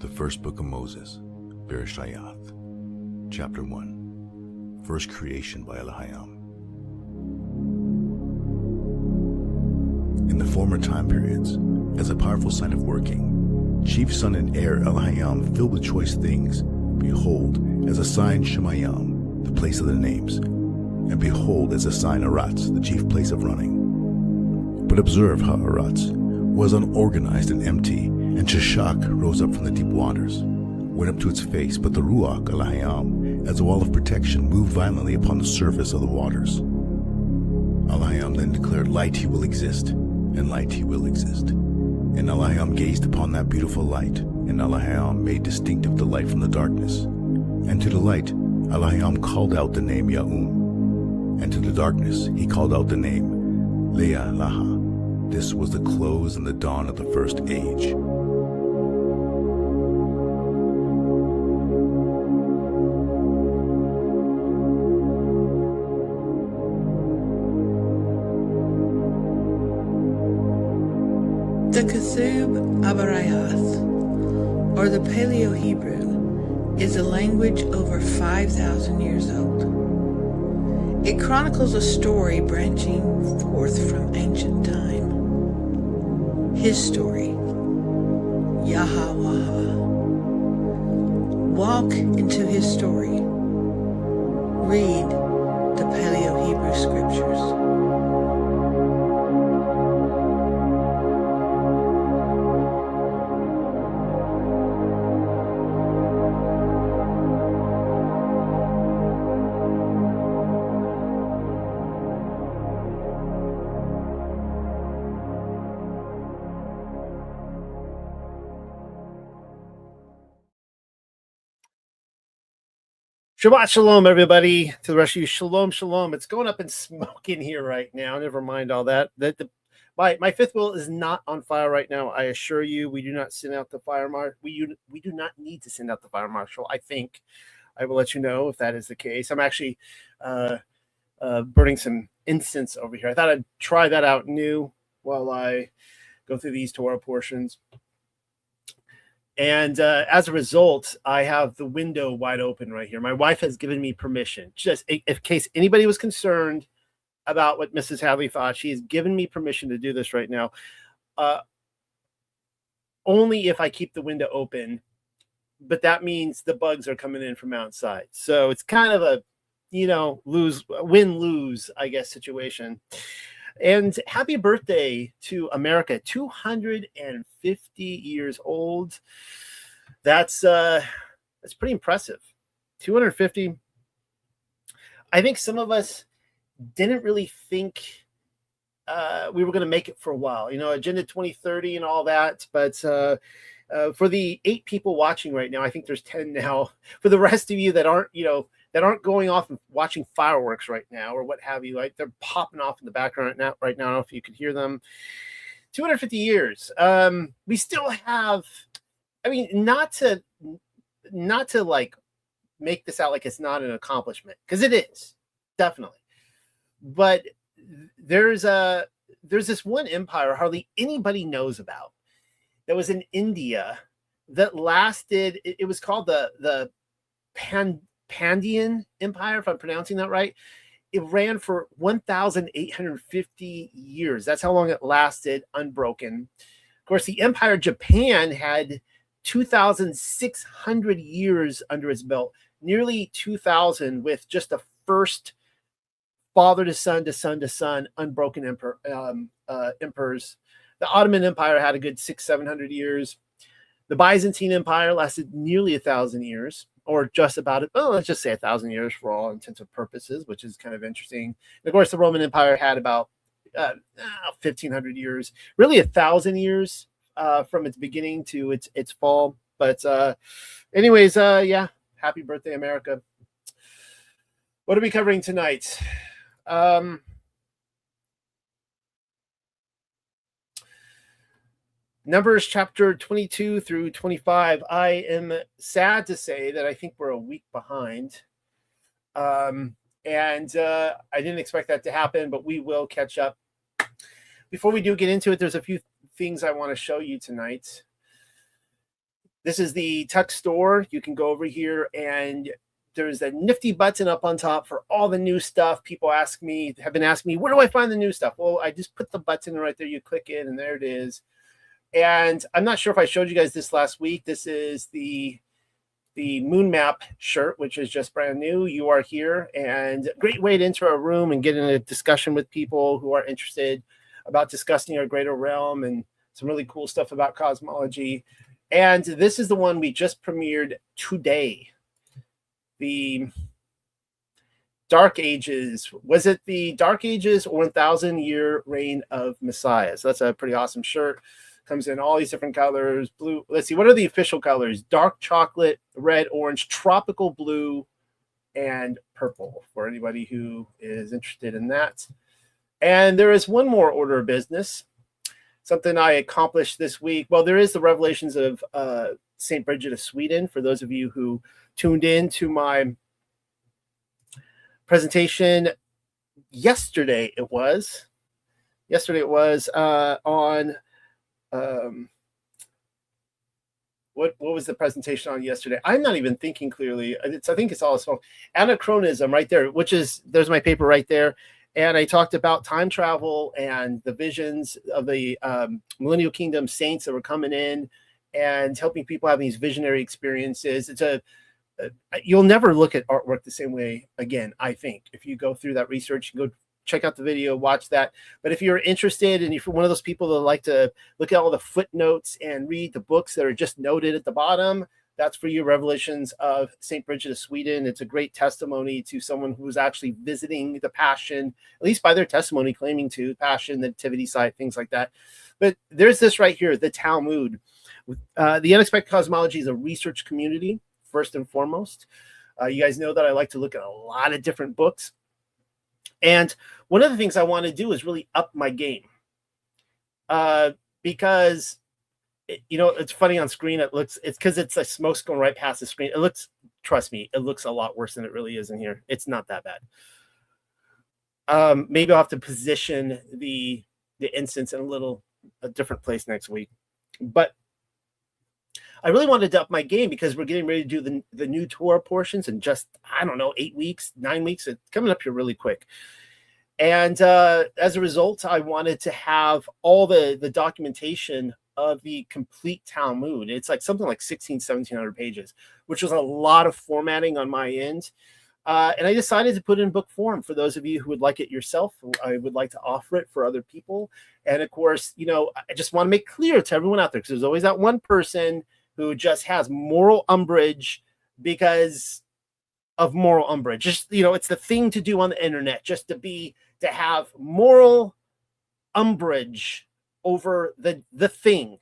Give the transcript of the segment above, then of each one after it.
The First Book of Moses, Bereshayath, Chapter 1, First Creation by Elohim. In the former time periods, as a powerful sign of working, chief son and heir Elohim filled with choice things, behold, as a sign Shemayim, the place of the names, and behold, as a sign Aratz, the chief place of running. But observe how Aratz was unorganized and empty, and Sheshach rose up from the deep waters, went up to its face, but the Ruach Elohim, as a wall of protection, moved violently upon the surface of the waters. Elohim then declared, light he will exist, and light he will exist. And Elohim gazed upon that beautiful light, and Elohim made distinctive the light from the darkness. And to the light Elohim called out the name Ya'um, and to the darkness he called out the name Leah Laha. This was the close and the dawn of the first age. The Ketub Abarayath, or the Paleo-Hebrew, is a language over 5,000 years old. It chronicles a story branching forth from ancient time. His story, Yahweh. Walk into his story. Read the Paleo-Hebrew scriptures. Shabbat shalom, everybody. To the rest of you, shalom, shalom. It's going up in smoke in here right now. Never mind all that. My fifth wheel is not on fire right now. I assure you, we do not send out the fire marshal. We do not need to send out the fire marshal. I think I will let you know if that is the case. I'm actually burning some incense over here. I thought I'd try that out new while I go through these Torah portions. And as a result, I have the window wide open right here. My wife has given me permission, just in case anybody was concerned about what Mrs. Hadley thought. She has given me permission to do this right now. Only if I keep the window open, but that means the bugs are coming in from outside. So it's kind of a, win-lose, I guess, situation. And happy birthday to America, 250 years old. That's pretty impressive. 250. I think some of us didn't really think we were going to make it for a while, Agenda 2030 and all that. But for the 8 people watching right now, I think there's 10 now. For the rest of you that aren't, that aren't going off and watching fireworks right now or what have you, like they're popping off in the background right now. I don't know if you could hear them. 250 years. We still have, not to like make this out like it's not an accomplishment, because it is, definitely. But there's this one empire hardly anybody knows about that was in India that lasted, it was called the Pandyan Empire, if I'm pronouncing that right. It ran for 1,850 years. That's how long it lasted, unbroken. Of course, the Empire of Japan had 2,600 years under its belt, nearly 2,000, with just the first father to son to son to son unbroken emperors. The Ottoman Empire had a good 600-700 years. The Byzantine Empire lasted nearly 1,000 years. Or just about it. Well, let's just say 1,000 years for all intents and purposes, which is kind of interesting. And of course, the Roman Empire had about 1,500 years, really 1,000 years from its beginning to its fall. But anyways, yeah, happy birthday, America. What are we covering tonight? Numbers chapter 22 through 25. I am sad to say that I think we're a week behind. And I didn't expect that to happen, but we will catch up. Before we do get into it, there's a few things I want to show you tonight. This is the Tuck store. You can go over here and there's a nifty button up on top for all the new stuff. People have been asking me, where do I find the new stuff? Well, I just put the button right there. You click it and there it is. And I'm not sure if I showed you guys this last week. This is the moon map shirt, which is just brand new. You are here, and great way to enter a room and get in a discussion with people who are interested about discussing our greater realm and some really cool stuff about cosmology. And this is the one we just premiered today. The Dark Ages. Was it the Dark Ages or 1,000-year reign of Messiah? So that's a pretty awesome shirt. Comes in all these different colors. Blue. Let's see. What are the official colors? Dark chocolate, red, orange, tropical blue, and purple for anybody who is interested in that. And there is one more order of business. Something I accomplished this week. Well, there is the Revelations of St. Bridget of Sweden. For those of you who tuned in to my presentation yesterday, it was on what was the presentation on yesterday? I'm not even thinking clearly. I think it's all small. Anachronism right there, there's my paper right there. And I talked about time travel and the visions of the Millennial Kingdom saints that were coming in and helping people have these visionary experiences. You'll never look at artwork the same way again, I think. If you go through that research, you go check out the video, watch that. But if you're interested and if you're one of those people that like to look at all the footnotes and read the books that are just noted at the bottom, that's for you. Revelations of St. Bridget of Sweden. It's a great testimony to someone who's actually visiting the Passion, at least by their testimony, claiming to Passion, the nativity site, things like that. But there's this right here, the Talmud. The Unexpected Cosmology is a research community, first and foremost. You guys know that I like to look at a lot of different books. And one of the things I want to do is really up my game. Because it's funny on screen. It's because it's like smoke's going right past the screen. Trust me, it looks a lot worse than it really is in here. It's not that bad. Maybe I'll have to position the instance in a different place next week. But I really wanted to up my game because we're getting ready to do the new Torah portions in just, 8 weeks, 9 weeks. It's coming up here really quick. And as a result, I wanted to have all the documentation of the complete Talmud. It's like something like 1,700 pages, which was a lot of formatting on my end. And I decided to put it in book form for those of you who would like it yourself. I would like to offer it for other people. And of course, I just want to make clear to everyone out there, because there's always that one person who just has moral umbrage because of moral umbrage. Just, it's the thing to do on the internet, just to have moral umbrage over the thing,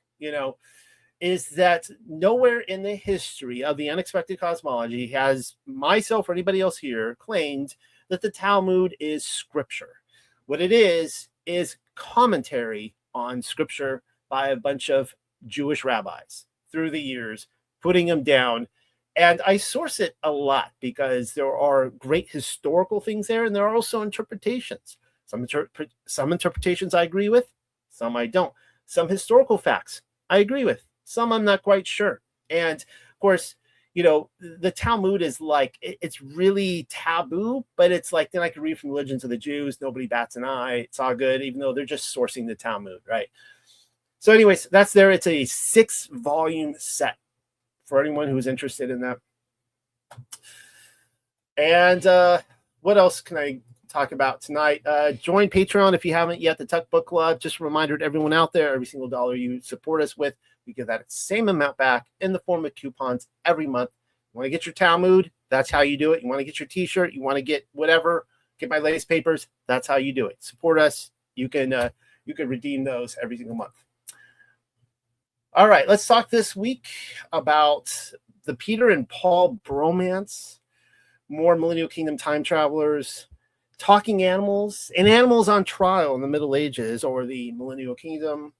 is that nowhere in the history of the Unexpected Cosmology has myself or anybody else here claimed that the Talmud is scripture. What it is commentary on scripture by a bunch of Jewish rabbis through the years, putting them down. And I source it a lot because there are great historical things there, and there are also interpretations. Some interpretations I agree with, some I don't. Some historical facts I agree with, some I'm not quite sure. And of course, the Talmud is like, it's really taboo, but it's like, then I can read from Religions of the Jews. Nobody bats an eye. It's all good, even though they're just sourcing the Talmud, right? So anyways, that's there. It's a 6-volume set for anyone who's interested in that. And what else can I talk about tonight? Join Patreon if you haven't yet, the Tuck Book Club. Just a reminder to everyone out there, every single dollar you support us with, we give that same amount back in the form of coupons every month. You want to get your Talmud? That's how you do it. You want to get your t-shirt? You want to get whatever, get my latest papers? That's how you do it. Support us. You can redeem those every single month. All right, let's talk this week about the Peter and Paul bromance, more Millennial Kingdom time travelers, talking animals, and animals on trial in the Middle Ages or the Millennial Kingdom.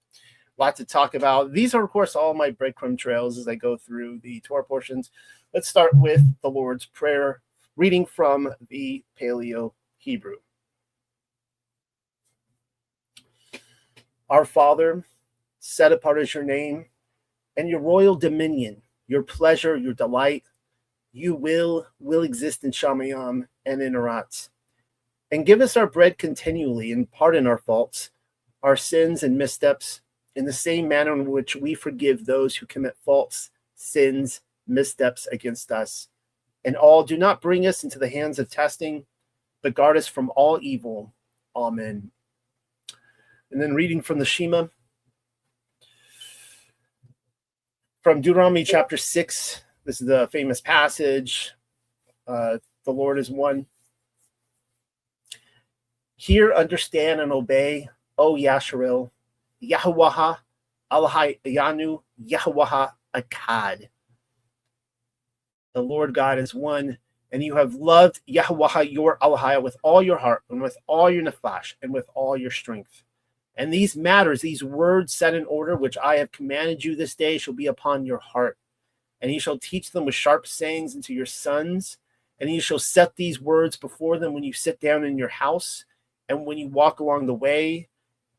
A lot to talk about. These are, of course, all my breadcrumb trails as I go through the Torah portions. Let's start with the Lord's Prayer, reading from the Paleo Hebrew. Our Father, set apart is your name, and your royal dominion your pleasure, your delight. You will exist in Shamayam and in Aratz. And give us our bread continually, and pardon our faults, our sins and missteps, in the same manner in which we forgive those who commit faults, sins, missteps against us. And all, do not bring us into the hands of testing, but guard us from all evil. Amen. And then reading from the Shema, from Deuteronomy chapter 6. This is the famous passage. The Lord is one. Hear, understand, and obey, O Yasharel, Yahuwah, Alahai Yanu, Yahuwah Akkad. The Lord God is one, and you have loved Yahuwah your Alahai with all your heart, and with all your nefesh, and with all your strength. And these matters, these words set in order, which I have commanded you this day, shall be upon your heart. And you shall teach them with sharp sayings unto your sons, and you shall set these words before them when you sit down in your house, and when you walk along the way,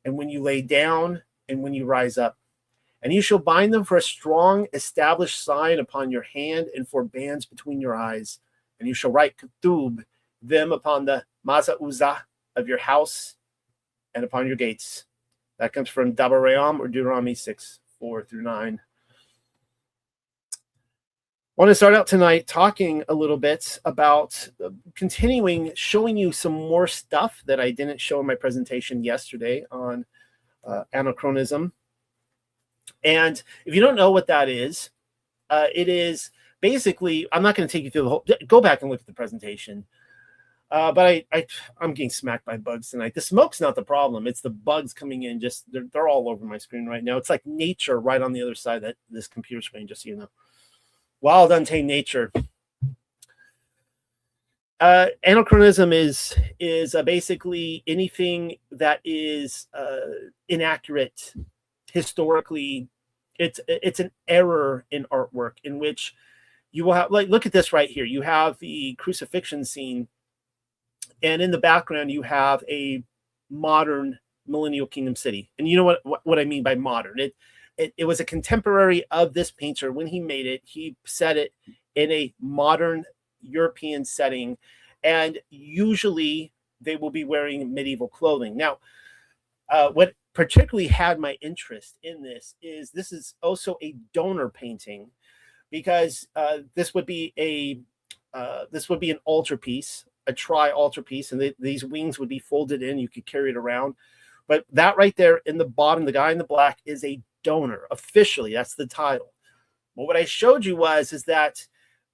and when you lay down, and when you rise up. And you shall bind them for a strong, established sign upon your hand, and for bands between your eyes. And you shall write ketub them upon the mazah of your house and upon your gates. That comes from Dabaream, or Deuteronomy 6, 4-9. I want to start out tonight talking a little bit about continuing showing you some more stuff that I didn't show in my presentation yesterday on anachronism. And if you don't know what that is, it is basically, I'm not going to take you through the whole, go back and look at the presentation. But I'm getting smacked by bugs tonight. The smoke's not the problem. It's the bugs coming in. Just they're all over my screen right now. It's like nature right on the other side of this computer screen, just so you know. Wild, untamed nature. Anachronism is basically anything that is inaccurate historically. It's an error in artwork in which you will have, like, look at this right here. You have the crucifixion scene, and in the background you have a modern millennial kingdom city. And you know what I mean by modern. It was a contemporary of this painter. When he made it, he set it in a modern European setting, and usually they will be wearing medieval clothing. Now, what particularly had my interest in this is also a donor painting, because this would be an altarpiece, a tri-altarpiece, and these wings would be folded in. You could carry it around. But that right there in the bottom, the guy in the black, is a donor. Officially, that's the title. But what I showed you is that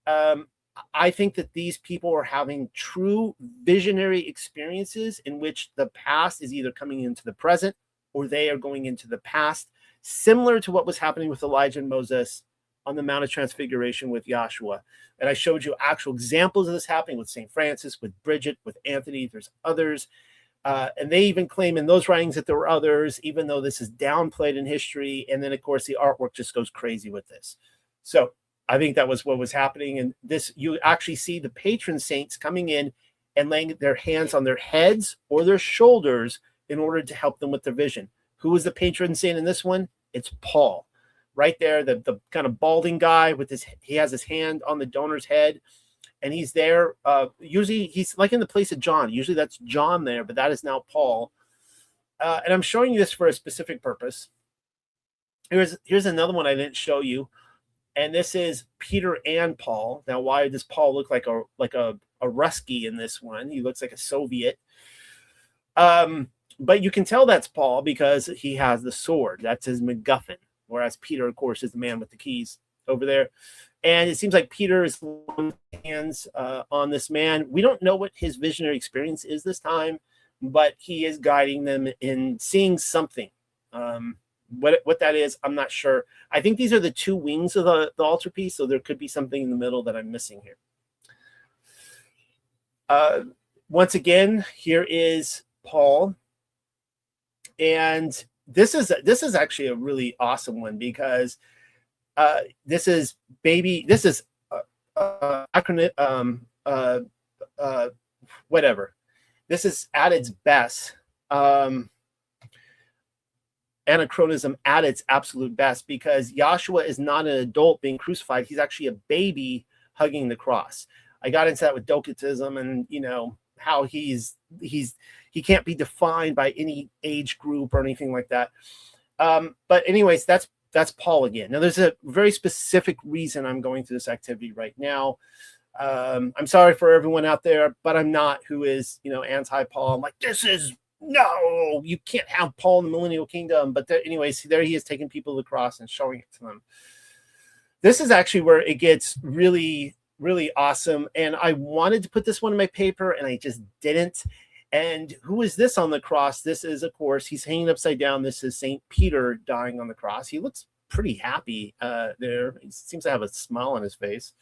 I think that these people are having true visionary experiences in which the past is either coming into the present or they are going into the past, similar to what was happening with Elijah and Moses on the Mount of Transfiguration with Joshua. And I showed you actual examples of this happening with St. Francis, with Bridget, with Anthony. There's others. And they even claim in those writings that there were others, even though this is downplayed in history. And then, of course, the artwork just goes crazy with this. So I think that was what was happening. And this, you actually see the patron saints coming in and laying their hands on their heads or their shoulders in order to help them with their vision. Who is the patron saint in this one? It's Paul. Right there, the kind of balding guy with he has his hand on the donor's head. And he's there. Usually he's like in the place of John. Usually that's John there, but that is now Paul. And I'm showing you this for a specific purpose. Here's another one I didn't show you. And this is Peter and Paul. Now, why does Paul look like a Rusky in this one? He looks like a Soviet. But you can tell that's Paul because he has the sword. That's his MacGuffin. Whereas Peter, of course, is the man with the keys over there. And it seems like Peter is laying hands on this man. We don't know what his visionary experience is this time, but he is guiding them in seeing something. What that is, I'm not sure. I think these are the two wings of the altarpiece, so there could be something in the middle that I'm missing here. Once again, here is Paul. And this is actually a really awesome one because this is whatever. This is at its best. And anachronism at its absolute best, because Joshua is not an adult being crucified. He's actually a baby hugging the cross. I got into that with Docetism, and how he can't be defined by any age group or anything like that. But anyways, that's Paul again. Now, there's a very specific reason I'm going through this activity right now. I'm sorry for everyone out there, but I'm not, who is, anti-Paul. I'm like, no, you can't have Paul in the millennial kingdom. But anyways, there he is taking people to the cross and showing it to them. This is actually where it gets really, really awesome. And I wanted to put this one in my paper, and I just didn't. And who is this on the cross? This is, of course, he's hanging upside down. This is St. Peter dying on the cross. He looks pretty happy there. He seems to have a smile on his face.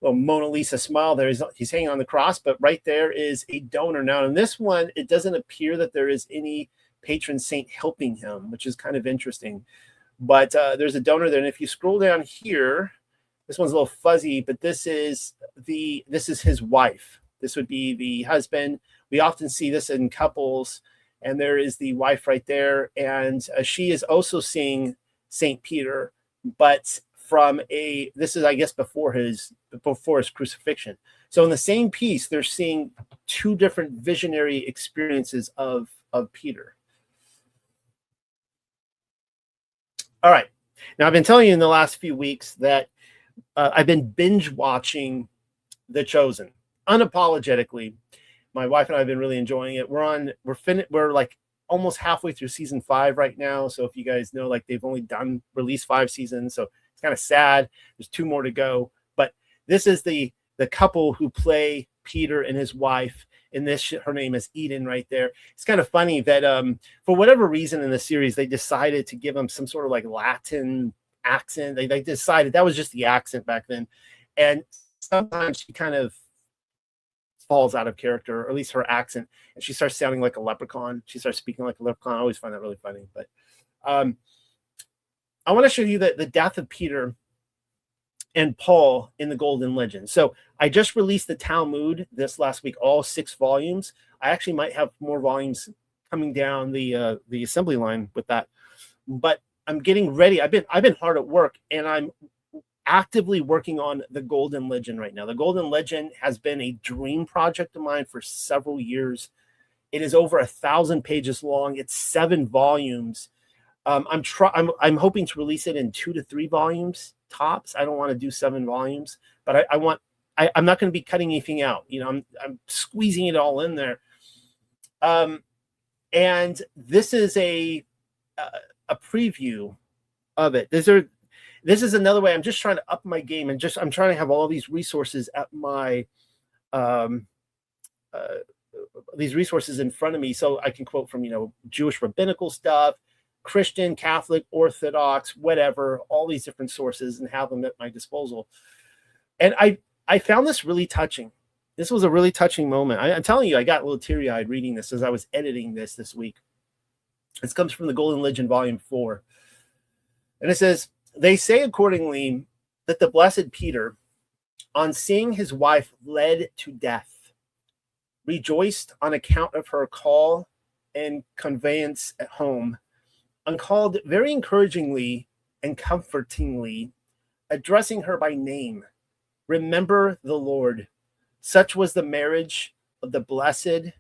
Well, Mona Lisa smile there. He's hanging on the cross, but right there is a donor. Now, in this one, it doesn't appear that there is any patron saint helping him, which is kind of interesting. But there's a donor there. And if you scroll down here, this one's a little fuzzy, but this is his wife. This would be the husband. We often see this in couples, and there is the wife right there. And she is also seeing St. Peter, but this is, I guess, before his crucifixion. So in the same piece, they're seeing two different visionary experiences of Peter. All right. Now, I've been telling you in the last few weeks that I've been binge watching The Chosen unapologetically. My wife and I have been really enjoying it. We're like almost halfway through season 5 right now. So if you guys know, like, they've only released 5 seasons. So it's kind of sad. There's 2 more to go. But this is the couple who play Peter and his wife. In this, her name is Eden right there. It's kind of funny that for whatever reason in the series, they decided to give him some sort of like Latin accent. They decided that was just the accent back then. And sometimes she kind of falls out of character, or at least her accent, and she starts sounding like a leprechaun. She starts speaking like a leprechaun. I always find that really funny. But I want to show you the death of Peter and Paul in the Golden Legend. So I just released the Talmud this last week, all 6 volumes. I actually might have more volumes coming down the assembly line with that. But I'm getting ready. I've been hard at work, and I'm actively working on the Golden Legend right now. The Golden Legend has been a dream project of mine for several years. It is over 1,000 pages long. It's 7 volumes. I'm hoping to release it in 2 to 3 volumes tops. I don't want to do 7 volumes, but I'm not going to be cutting anything out. I'm squeezing it all in there. And this is a preview of it. This is another way. I'm just trying to up my game, and I'm trying to have all these resources at my these resources in front of me, so I can quote from Jewish rabbinical stuff, Christian, Catholic, Orthodox, whatever, all these different sources, and have them at my disposal. And I found this really touching. This was a really touching moment. I'm telling you, I got a little teary-eyed reading this as I was editing this week. This comes from the Golden Legend, Volume 4. And it says, "They say accordingly that the blessed Peter, on seeing his wife led to death, rejoiced on account of her call and conveyance at home, and called very encouragingly and comfortingly, addressing her by name, 'Remember the Lord.' Such was the marriage of the blessed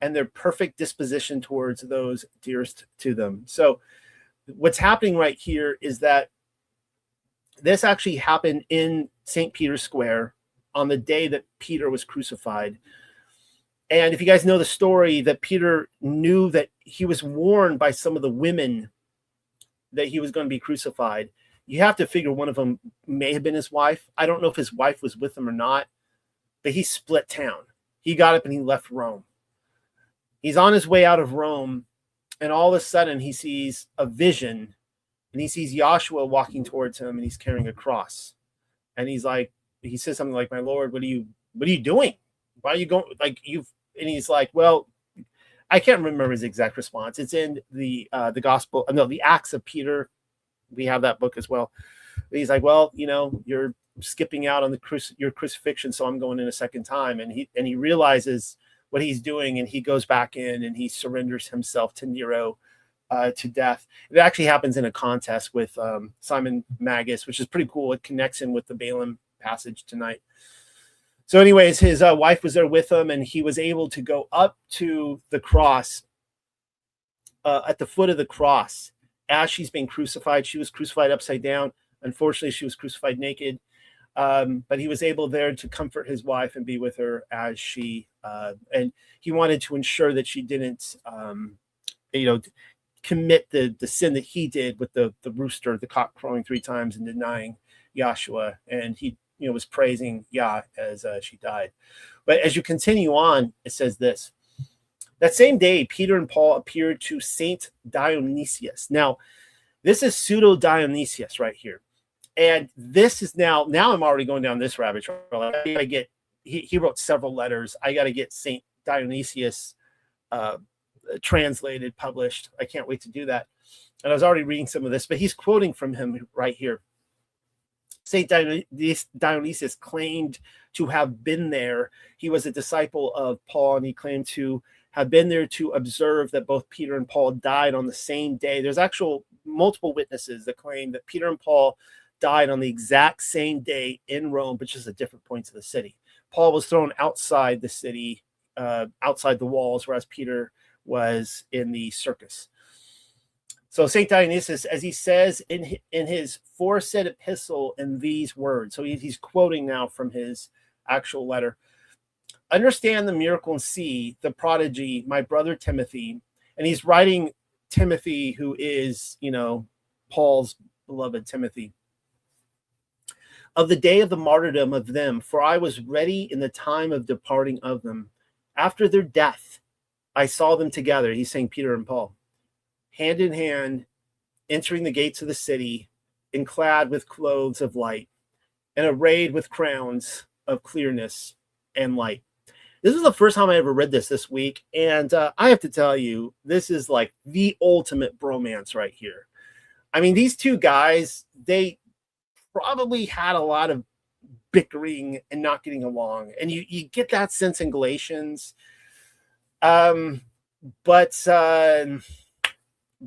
and their perfect disposition towards those dearest to them." So what's happening right here is that this actually happened in St. Peter's Square on the day that Peter was crucified. And if you guys know the story, that Peter knew that he was warned by some of the women that he was going to be crucified. You have to figure one of them may have been his wife. I don't know if his wife was with him or not, but he split town. He got up and he left Rome. He's on his way out of Rome, and all of a sudden he sees a vision, and he sees Joshua walking towards him, and he's carrying a cross. And he says something like, "My Lord, what are you doing? Why are you going, and he's like, well, I can't remember his exact response. It's in the Acts of Peter. We have that book as well. He's like, well, you're skipping out on your crucifixion, so I'm going in a second time. And he realizes what he's doing, and he goes back in and he surrenders himself to Nero to death. It actually happens in a contest with Simon Magus, which is pretty cool. It connects in with the Balaam passage tonight. So anyways, his wife was there with him, and he was able to go up to the cross, at the foot of the cross, as she's being crucified. She was crucified upside down. Unfortunately, she was crucified naked. But he was able there to comfort his wife and be with her as she, and he wanted to ensure that she didn't, commit the sin that he did with the rooster, the cock crowing 3 times and denying Yahshua. And he, was praising Yah as she died. But as you continue on, it says this: that same day, Peter and Paul appeared to Saint Dionysius. Now, this is pseudo Dionysius right here. And this is now I'm already going down this rabbit trail. I gotta get, he wrote several letters. I got to get Saint Dionysius translated, published. I can't wait to do that. And I was already reading some of this, but he's quoting from him right here. Saint Dionysius claimed to have been there. He was a disciple of Paul, and he claimed to have been there to observe that both Peter and Paul died on the same day. There's actual multiple witnesses that claim that Peter and Paul died on the exact same day in Rome, but just at different points of the city. Paul was thrown outside the city, outside the walls, whereas Peter was in the circus. So St. Dionysius, as he says in his foresaid epistle in these words, so he's quoting now from his actual letter: understand the miracle and see the prodigy, my brother Timothy. And he's writing Timothy, who is, Paul's beloved Timothy. Of the day of the martyrdom of them, for I was ready in the time of departing of them. After their death, I saw them together. He's saying Peter and Paul, hand in hand, entering the gates of the city, and clad with clothes of light, and arrayed with crowns of clearness and light. This is the first time I ever read this week, and I have to tell you, this is like the ultimate bromance right here. I mean, these two guys, they probably had a lot of bickering and not getting along, and you get that sense in Galatians.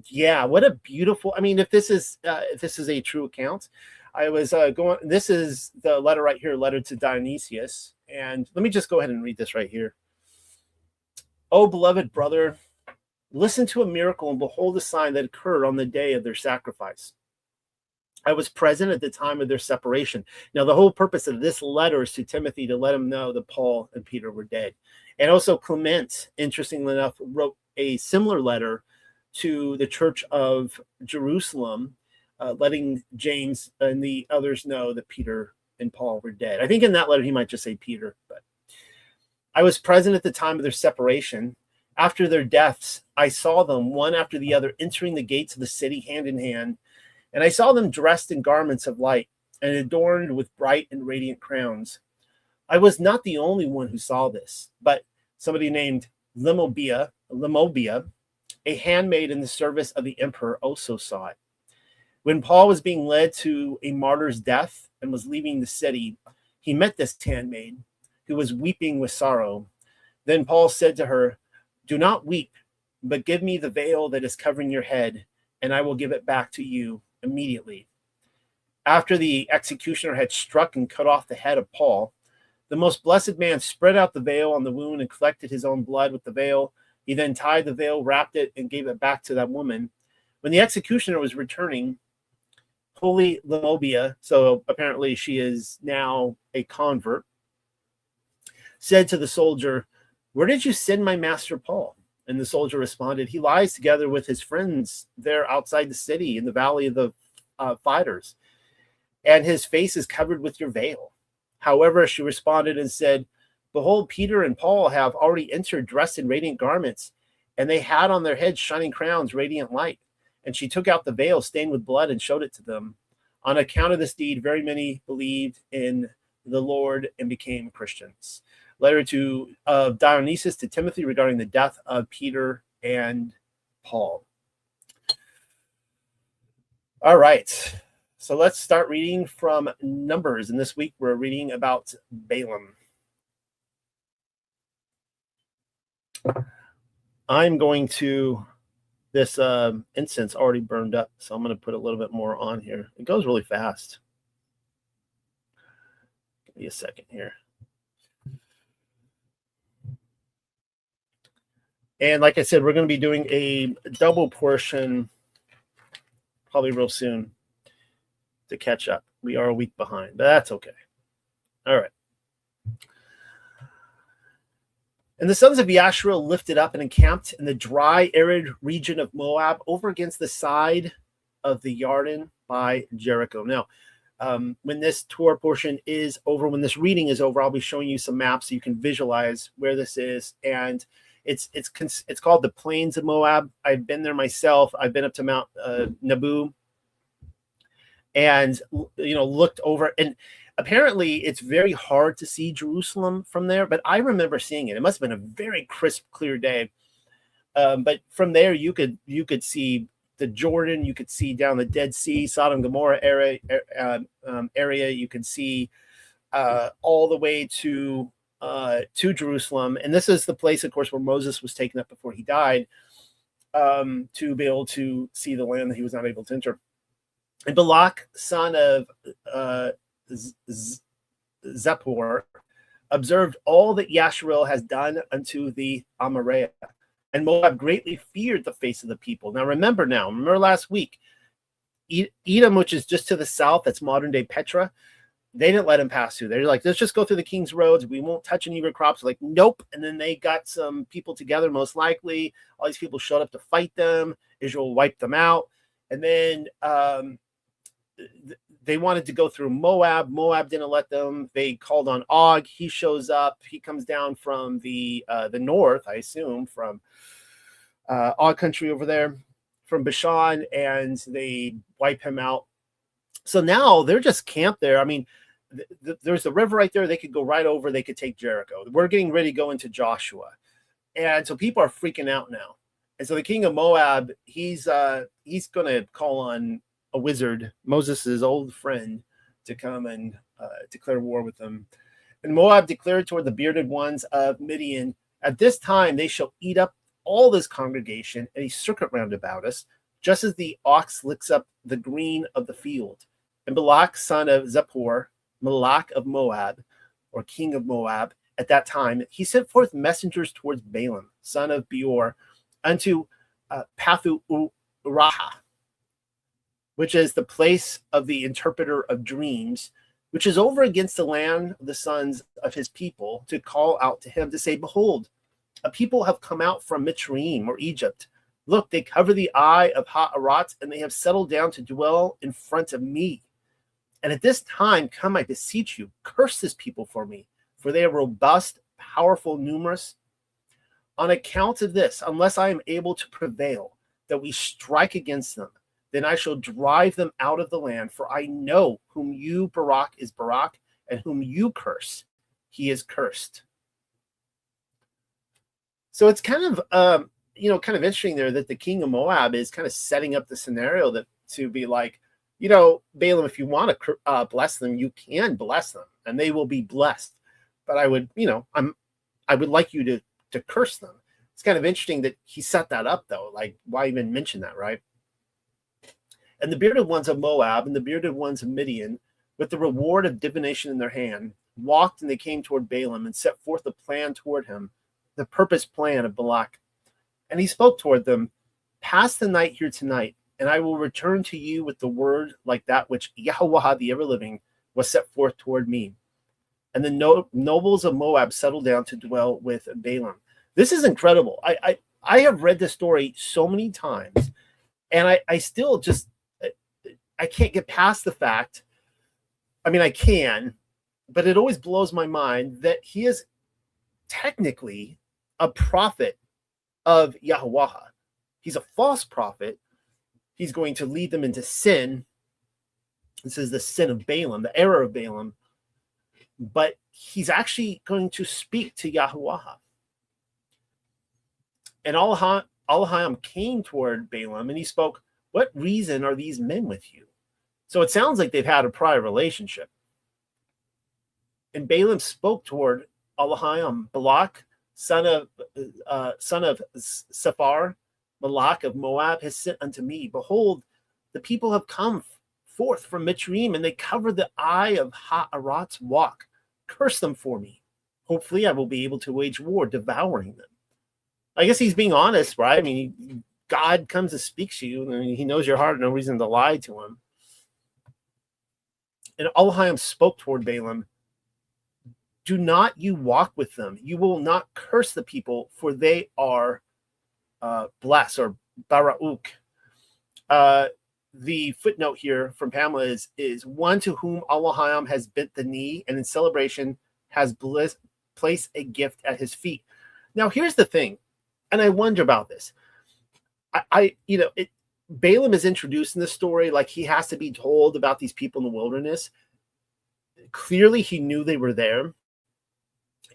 Yeah, what a beautiful, I mean, if this is a true account, I was this is the letter right here, letter to Dionysius. And let me just go ahead and read this right here. Oh, beloved brother, listen to a miracle and behold a sign that occurred on the day of their sacrifice. I was present at the time of their separation. Now, the whole purpose of this letter is to Timothy to let him know that Paul and Peter were dead. And also Clement, interestingly enough, wrote a similar letter to the church of Jerusalem, letting James and the others know that Peter and Paul were dead. I think in that letter he might just say Peter, but I was present at the time of their separation. After their deaths, I saw them one after the other entering the gates of the city hand in hand, and I saw them dressed in garments of light and adorned with bright and radiant crowns. I was not the only one who saw this, but somebody named Limobia, a handmaid in the service of the emperor, also saw it. When Paul was being led to a martyr's death and was leaving the city, he met this handmaid who was weeping with sorrow. Then Paul said to her, do not weep, but give me the veil that is covering your head, and I will give it back to you immediately. After the executioner had struck and cut off the head of Paul, the most blessed man spread out the veil on the wound and collected his own blood with the veil. He then tied the veil, wrapped it, and gave it back to that woman. When the executioner was returning, Holy Limobia, so apparently she is now a convert, said to the soldier, where did you send my master Paul? And the soldier responded, he lies together with his friends there outside the city in the valley of the fighters, and his face is covered with your veil. However, she responded and said, behold, Peter and Paul have already entered dressed in radiant garments, and they had on their heads shining crowns, radiant light. And she took out the veil stained with blood and showed it to them. On account of this deed, very many believed in the Lord and became Christians. Letter to Dionysius to Timothy regarding the death of Peter and Paul. All right, so let's start reading from Numbers. And this week we're reading about Balaam. I'm going to this incense already burned up, so I'm going to put a little bit more on here. It goes really fast. Give me a second here. And like I said, we're going to be doing a double portion probably real soon to catch up. We are a week behind, but that's okay. All right. And the sons of Yasharel lifted up and encamped in the dry, arid region of Moab over against the side of the Yarden by Jericho. Now, when this tour portion is over, when this reading is over, I'll be showing you some maps so you can visualize where this is. And it's called the Plains of Moab. I've been there myself. I've been up to Mount Nabu and looked over, and apparently it's very hard to see Jerusalem from there, but I remember seeing it. It must have been a very crisp, clear day. But from there, you could see the Jordan, you could see down the Dead Sea, Sodom Gomorrah area. You could see all the way to Jerusalem, and this is the place, of course, where Moses was taken up before he died, to be able to see the land that he was not able to enter. And Balak, son of Zippor, observed all that Yasharel has done unto the Amoriah. And Moab greatly feared the face of the people. Remember last week, Edom, which is just to the south, that's modern day Petra, they didn't let him pass through. They're like, let's just go through the king's roads. We won't touch any of your crops. Like, nope. And then they got some people together, most likely. All these people showed up to fight them. Israel wiped them out. And then they wanted to go through Moab. Moab didn't let them. They called on Og. He shows up. He comes down from the north, I assume, from Og country over there, from Bashan, and they wipe him out. So now they're just camped there. I mean, there's the river right there. They could go right over. They could take Jericho. We're getting ready to go into Joshua. And so people are freaking out now. And so the king of Moab, he's going to call on a wizard, Moses' old friend, to come and declare war with them. And Moab declared toward the bearded ones of Midian, at this time they shall eat up all this congregation and a circuit round about us, just as the ox licks up the green of the field. And Balak, son of Zippor, Malak of Moab, or king of Moab, at that time, he sent forth messengers towards Balaam, son of Beor, unto Pathu-Uraha, which is the place of the interpreter of dreams, which is over against the land of the sons of his people, to call out to him to say, behold, a people have come out from Mitzrayim, or Egypt. Look, they cover the eye of Ha'arat, and they have settled down to dwell in front of me. And at this time, come, I beseech you, curse this people for me, for they are robust, powerful, numerous. On account of this, unless I am able to prevail, that we strike against them, then I shall drive them out of the land. For I know whom you, Barak, is Barak, and whom you curse, he is cursed. So it's kind of, kind of interesting there that the king of Moab is kind of setting up the scenario that to be like, Balaam, if you want to bless them, you can bless them, and they will be blessed. But I would, I would like you to curse them. It's kind of interesting that he set that up, though. Like, why even mention that, right? And the bearded ones of Moab and the bearded ones of Midian, with the reward of divination in their hand, walked, and they came toward Balaam and set forth a plan toward him, the purpose plan of Balak. And he spoke toward them, pass the night here tonight, and I will return to you with the word like that which Yahweh the ever-living was set forth toward me. And the nobles of Moab settled down to dwell with Balaam. This is incredible. I have read this story so many times, and I still just, I can't get past the fact, I mean, I can, but it always blows my mind that he is technically a prophet of Yahweh. He's a false prophet. He's going to lead them into sin. This is the sin of Balaam, the error of Balaam. But he's actually going to speak to Yahweh. And Allahim came toward Balaam and he spoke, what reason are these men with you? So it sounds like they've had a prior relationship. And Balaam spoke toward Allahim, Balak, son of Sephar, Balak of Moab has sent unto me. Behold, the people have come forth from Mitzrayim, and they cover the eye of Haarat's walk. Curse them for me. Hopefully I will be able to wage war, devouring them. I guess he's being honest, right? I mean, God comes to speak to you, and he knows your heart, no reason to lie to him. And Elohim spoke toward Balaam, do not you walk with them. You will not curse the people, for they are blessed, or Barauk. The footnote here from Pamela is one to whom Elohim has bent the knee, and in celebration has placed a gift at his feet. Now, here's the thing, and I wonder about this. Balaam is introduced in the story like he has to be told about these people in the wilderness. Clearly, he knew they were there.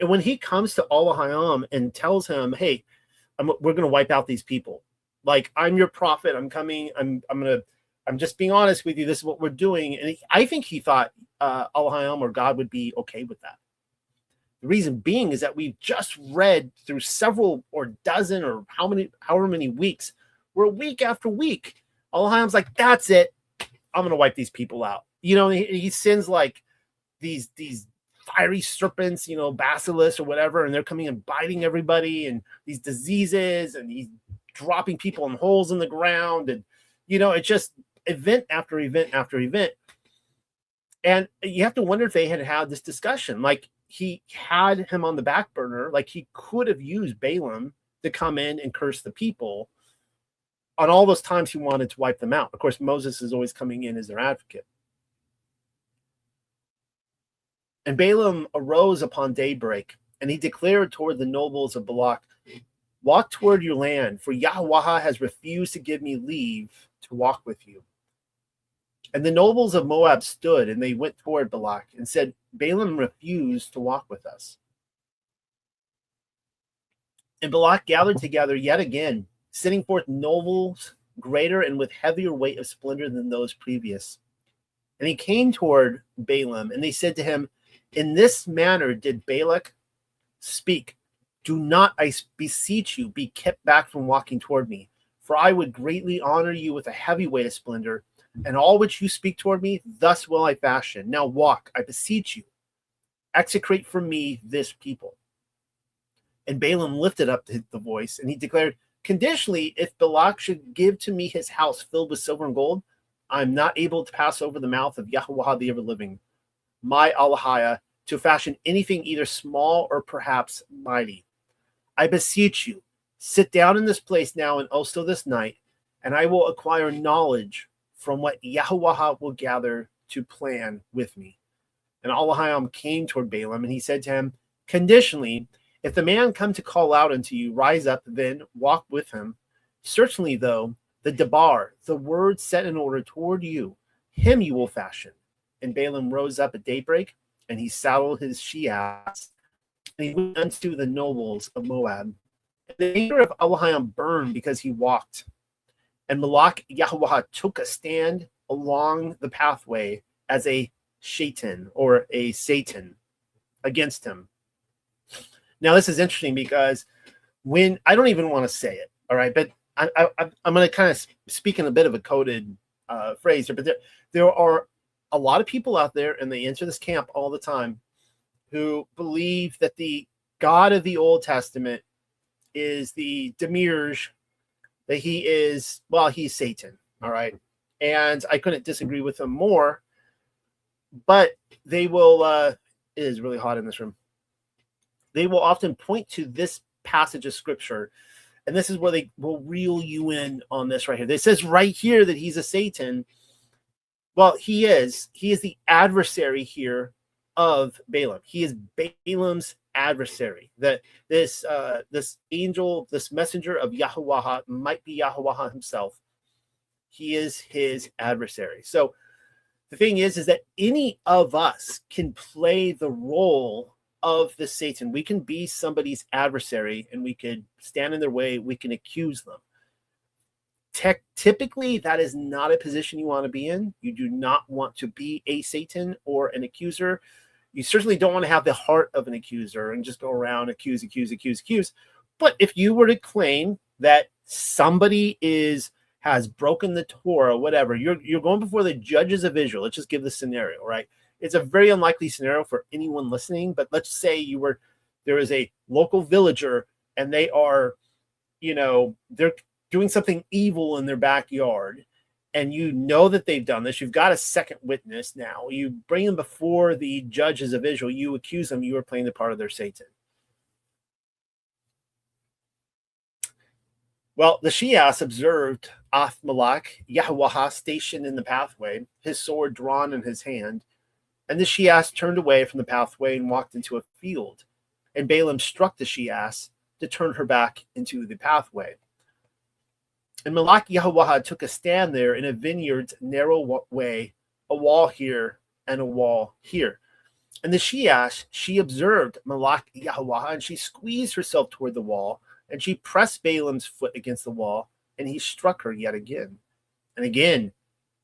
And when he comes to Elohim and tells him, hey, we're going to wipe out these people. Like, I'm your prophet. I'm coming. I'm just being honest with you. This is what we're doing. And I think he thought Elohim or God would be okay with that. The reason being is that we've just read through several or dozen or however many weeks, where week after week, Elohim's like, that's it. I'm going to wipe these people out. He sends like these fiery serpents, basilisks or whatever, and they're coming and biting everybody, and these diseases, and he's dropping people in holes in the ground, and it's just event after event after event. And you have to wonder if they had this discussion. Like, he had him on the back burner. Like, he could have used Balaam to come in and curse the people on all those times he wanted to wipe them out. Of course, Moses is always coming in as their advocate. And Balaam arose upon daybreak, and he declared toward the nobles of Balak, walk toward your land, for Yahweh has refused to give me leave to walk with you. And the nobles of Moab stood, and they went toward Balak and said, Balaam refused to walk with us. And Balak gathered together yet again, sending forth nobles greater and with heavier weight of splendor than those previous. And he came toward Balaam, and they said to him, in this manner did Balak speak, do not, I beseech you, be kept back from walking toward me, for I would greatly honor you with a heavy weight of splendor, and all which you speak toward me, thus will I fashion. Now walk, I beseech you, execrate for me this people. And Balaam lifted up the voice, and he declared, conditionally, if Balak should give to me his house filled with silver and gold, I'm not able to pass over the mouth of Yahweh the ever-living, my Elohiah, to fashion anything either small or perhaps mighty. I beseech you, sit down in this place now and also this night, and I will acquire knowledge from what Yahweh will gather to plan with me. And Elohim came toward Balaam, and he said to him, conditionally, if the man come to call out unto you, rise up, then walk with him. Certainly, though, the debar, the word set in order toward you, him you will fashion. And Balaam rose up at daybreak, and he saddled his she-ass, and he went unto the nobles of Moab. And the anger of Elohim burned because he walked. And Malach Yahweh took a stand along the pathway as a shaitan, or a Satan, against him. Now, this is interesting because when, I don't even want to say it, all right, but I'm going to kind of speak in a bit of a coded phrase here, but there are a lot of people out there, and they enter this camp all the time, who believe that the God of the Old Testament is the Demiurge, that he's Satan, all right? And I couldn't disagree with them more, but they will, it is really hot in this room. They will often point to this passage of scripture, and this is where they will reel you in on this right here. It says right here that he's a Satan. Well, he is the adversary here of Balaam. He is Balaam's adversary. That this angel, this messenger of Yahweh, might be Yahweh himself. He is his adversary. So the thing is that any of us can play the role of the Satan. We can be somebody's adversary, and we could stand in their way. We can accuse them. Typically, that is not a position you want to be in. You do not want to be a Satan or an accuser. You certainly don't want to have the heart of an accuser and just go around accuse. But if you were to claim that somebody has broken the Torah, whatever. You're going before the judges of Israel. Let's just give the scenario, right? It's a very unlikely scenario for anyone listening, but let's say there is a local villager and they are, they're doing something evil in their backyard, and you know that they've done this. You've got a second witness now. You bring them before the judges of Israel. You accuse them you are playing the part of their Satan. Well, the Shias observed Malach Yahweh stationed in the pathway, his sword drawn in his hand, and the Shias turned away from the pathway and walked into a field. And Balaam struck the Shias to turn her back into the pathway. And Malach Yahweh took a stand there in a vineyard's narrow way, a wall here and a wall here. And the Shias, she observed Malach Yahweh, and she squeezed herself toward the wall, and she pressed Balaam's foot against the wall, and he struck her yet again. And again,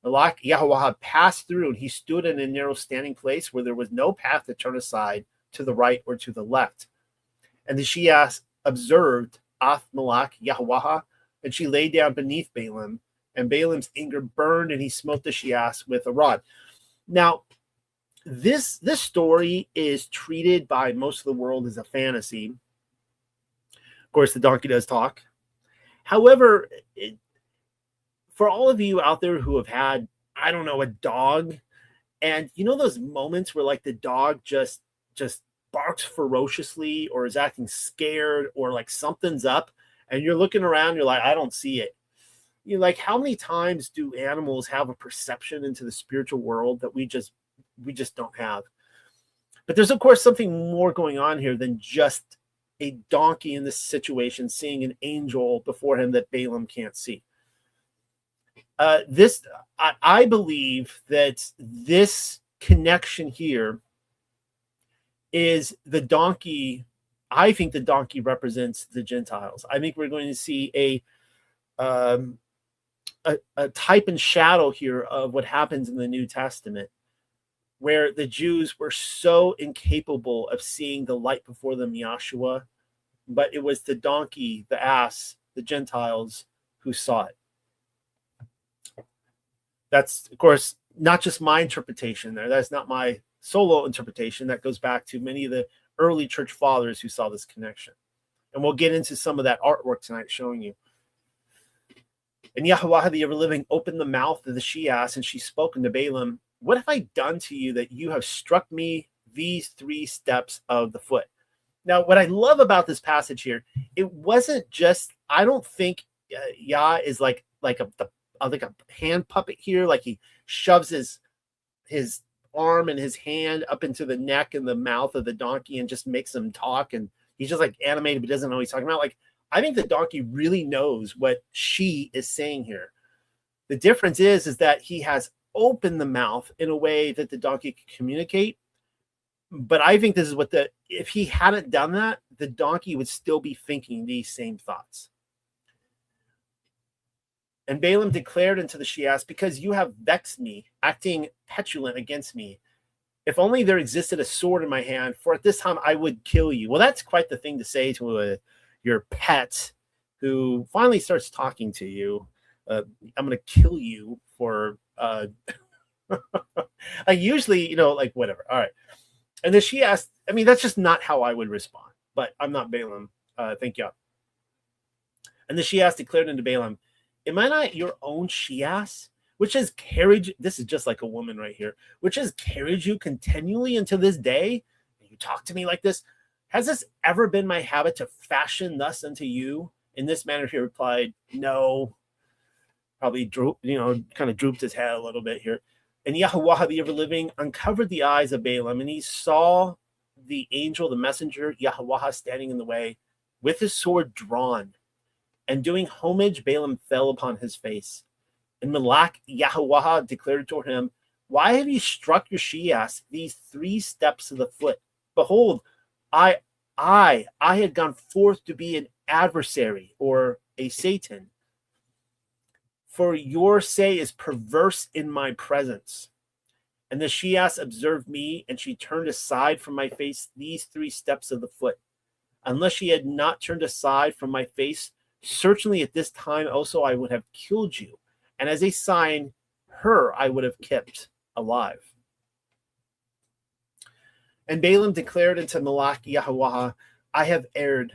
Malach Yahweh passed through, and he stood in a narrow standing place where there was no path to turn aside to the right or to the left. And the Shias observed Malach Yahweh, and she lay down beneath Balaam, and Balaam's anger burned, and he smote the Shias with a rod. Now, this story is treated by most of the world as a fantasy. Of course, the donkey does talk. However, for all of you out there who have had, I don't know, a dog, and you know those moments where like the dog just barks ferociously or is acting scared or like something's up, and you're looking around, you're like, I don't see it. You're like, how many times do animals have a perception into the spiritual world that we just don't have? But there's, of course, something more going on here than just a donkey in this situation seeing an angel before him that Balaam can't see. I believe that this connection here is the donkey. I think the donkey represents the Gentiles. I think we're going to see a type and shadow here of what happens in the New Testament, where the Jews were so incapable of seeing the light before them, Yahshua, but it was the donkey, the ass, the Gentiles who saw it. That's, of course, not just my interpretation there. That's not my solo interpretation. That goes back to many of the early church fathers who saw this connection. And we'll get into some of that artwork tonight showing you. And Yahweh, the ever-living, opened the mouth of the Shias, and she spoke unto Balaam, what have I done to you that you have struck me these 3 steps of the foot? Now, what I love about this passage here, it wasn't just, I don't think Yah is like a hand puppet here, like he shoves his arm and his hand up into the neck and the mouth of the donkey and just makes him talk, and he's just like animated but doesn't know what he's talking about. Like, I think the donkey really knows what she is saying here. The difference is that he has opened the mouth in a way that the donkey can communicate. But I think this is if he hadn't done that, the donkey would still be thinking these same thoughts. And Balaam declared unto the Shias, because you have vexed me, acting petulant against me, if only there existed a sword in my hand, for at this time I would kill you. Well, that's quite the thing to say to your pet who finally starts talking to you. I'm going to kill you for, I usually, like whatever. All right. And then she asked, I mean, that's just not how I would respond, but I'm not Balaam. Thank you. And then she asked, declared unto Balaam, am I not your own Shias, which has carried, this is just like a woman right here, which has carried you continually until this day? And you talk to me like this. Has this ever been my habit to fashion thus unto you? In this manner, he replied, no. Probably kind of drooped his head a little bit here. And Yahweh, the ever-living, uncovered the eyes of Balaam, and he saw the angel, the messenger, Yahweh, standing in the way with his sword drawn. And doing homage, Balaam fell upon his face. And Malach Yahweh declared to him, why have you struck your Shias these 3 steps of the foot? Behold, I had gone forth to be an adversary, or a Satan. For your say is perverse in my presence. And the Shias observed me, and she turned aside from my face these 3 steps of the foot. Unless she had not turned aside from my face, Certainly at this time also I would have killed you, and as a sign, her I would have kept alive. And Balaam declared unto Malach Yahweh, I have erred.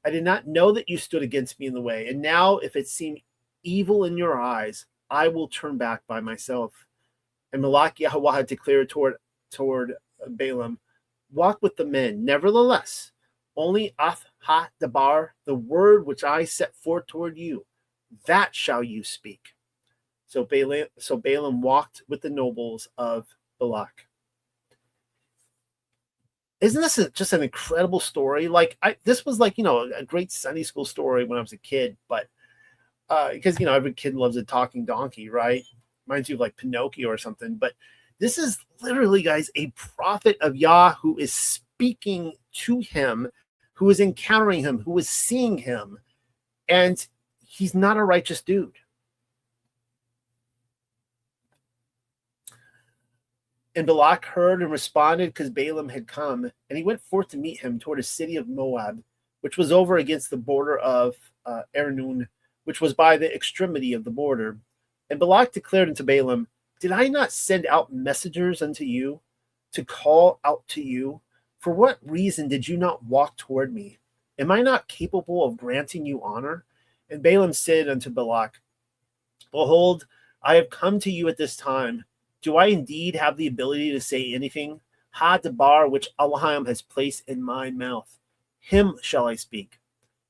I did not know that you stood against me in the way. And now, if it seem evil in your eyes, I will turn back by myself. And Malach Yahweh declared toward Balaam, walk with the men. Nevertheless, only Ath Ha Dabar, the word which I set forth toward you, that shall you speak. So Balaam walked with the nobles of Balak. Isn't this just an incredible story? Like, this was like, a great Sunday school story when I was a kid, but because, every kid loves a talking donkey, right? Reminds you of like Pinocchio or something. But this is literally, guys, a prophet of Yah who is speaking to him, who is encountering him, who is seeing him. And he's not a righteous dude. And Balak heard and responded because Balaam had come, and he went forth to meet him toward a city of Moab, which was over against the border of Arnon, which was by the extremity of the border. And Balak declared unto Balaam, did I not send out messengers unto you to call out to you? For what reason did you not walk toward me? Am I not capable of granting you honor? And Balaam said unto Balak, behold, I have come to you at this time. Do I indeed have the ability to say anything? Ha Dabar, which Elohim has placed in my mouth, him shall I speak.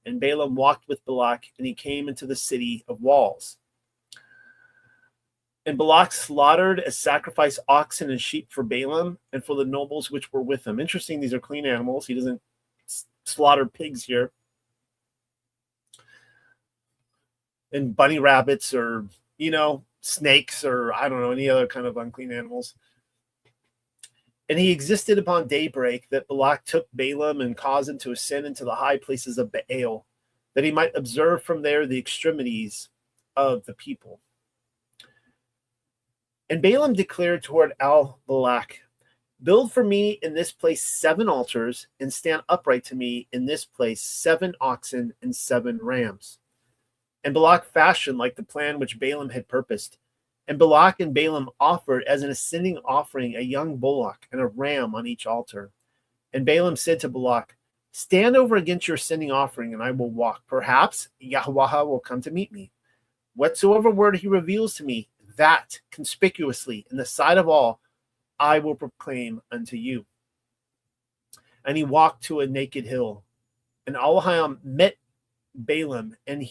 And Balaam walked with Balak, and he came into the city of walls. And Balak slaughtered as sacrifice oxen and sheep for Balaam and for the nobles which were with him. Interesting, these are clean animals. He doesn't slaughter pigs here. And bunny rabbits or, snakes or I don't know, any other kind of unclean animals. And he existed upon daybreak that Balak took Balaam and caused him to ascend into the high places of Baal, that he might observe from there the extremities of the people. And Balaam declared toward Balak, build for me in this place 7 altars, and stand upright to me in this place 7 oxen and 7 rams. And Balak fashioned like the plan which Balaam had purposed. And Balak and Balaam offered as an ascending offering a young bullock and a ram on each altar. And Balaam said to Balak, stand over against your ascending offering, and I will walk. Perhaps Yahweh will come to meet me. Whatsoever word he reveals to me, that conspicuously in the sight of all, I will proclaim unto you. And he walked to a naked hill. And Elohim met Balaam, and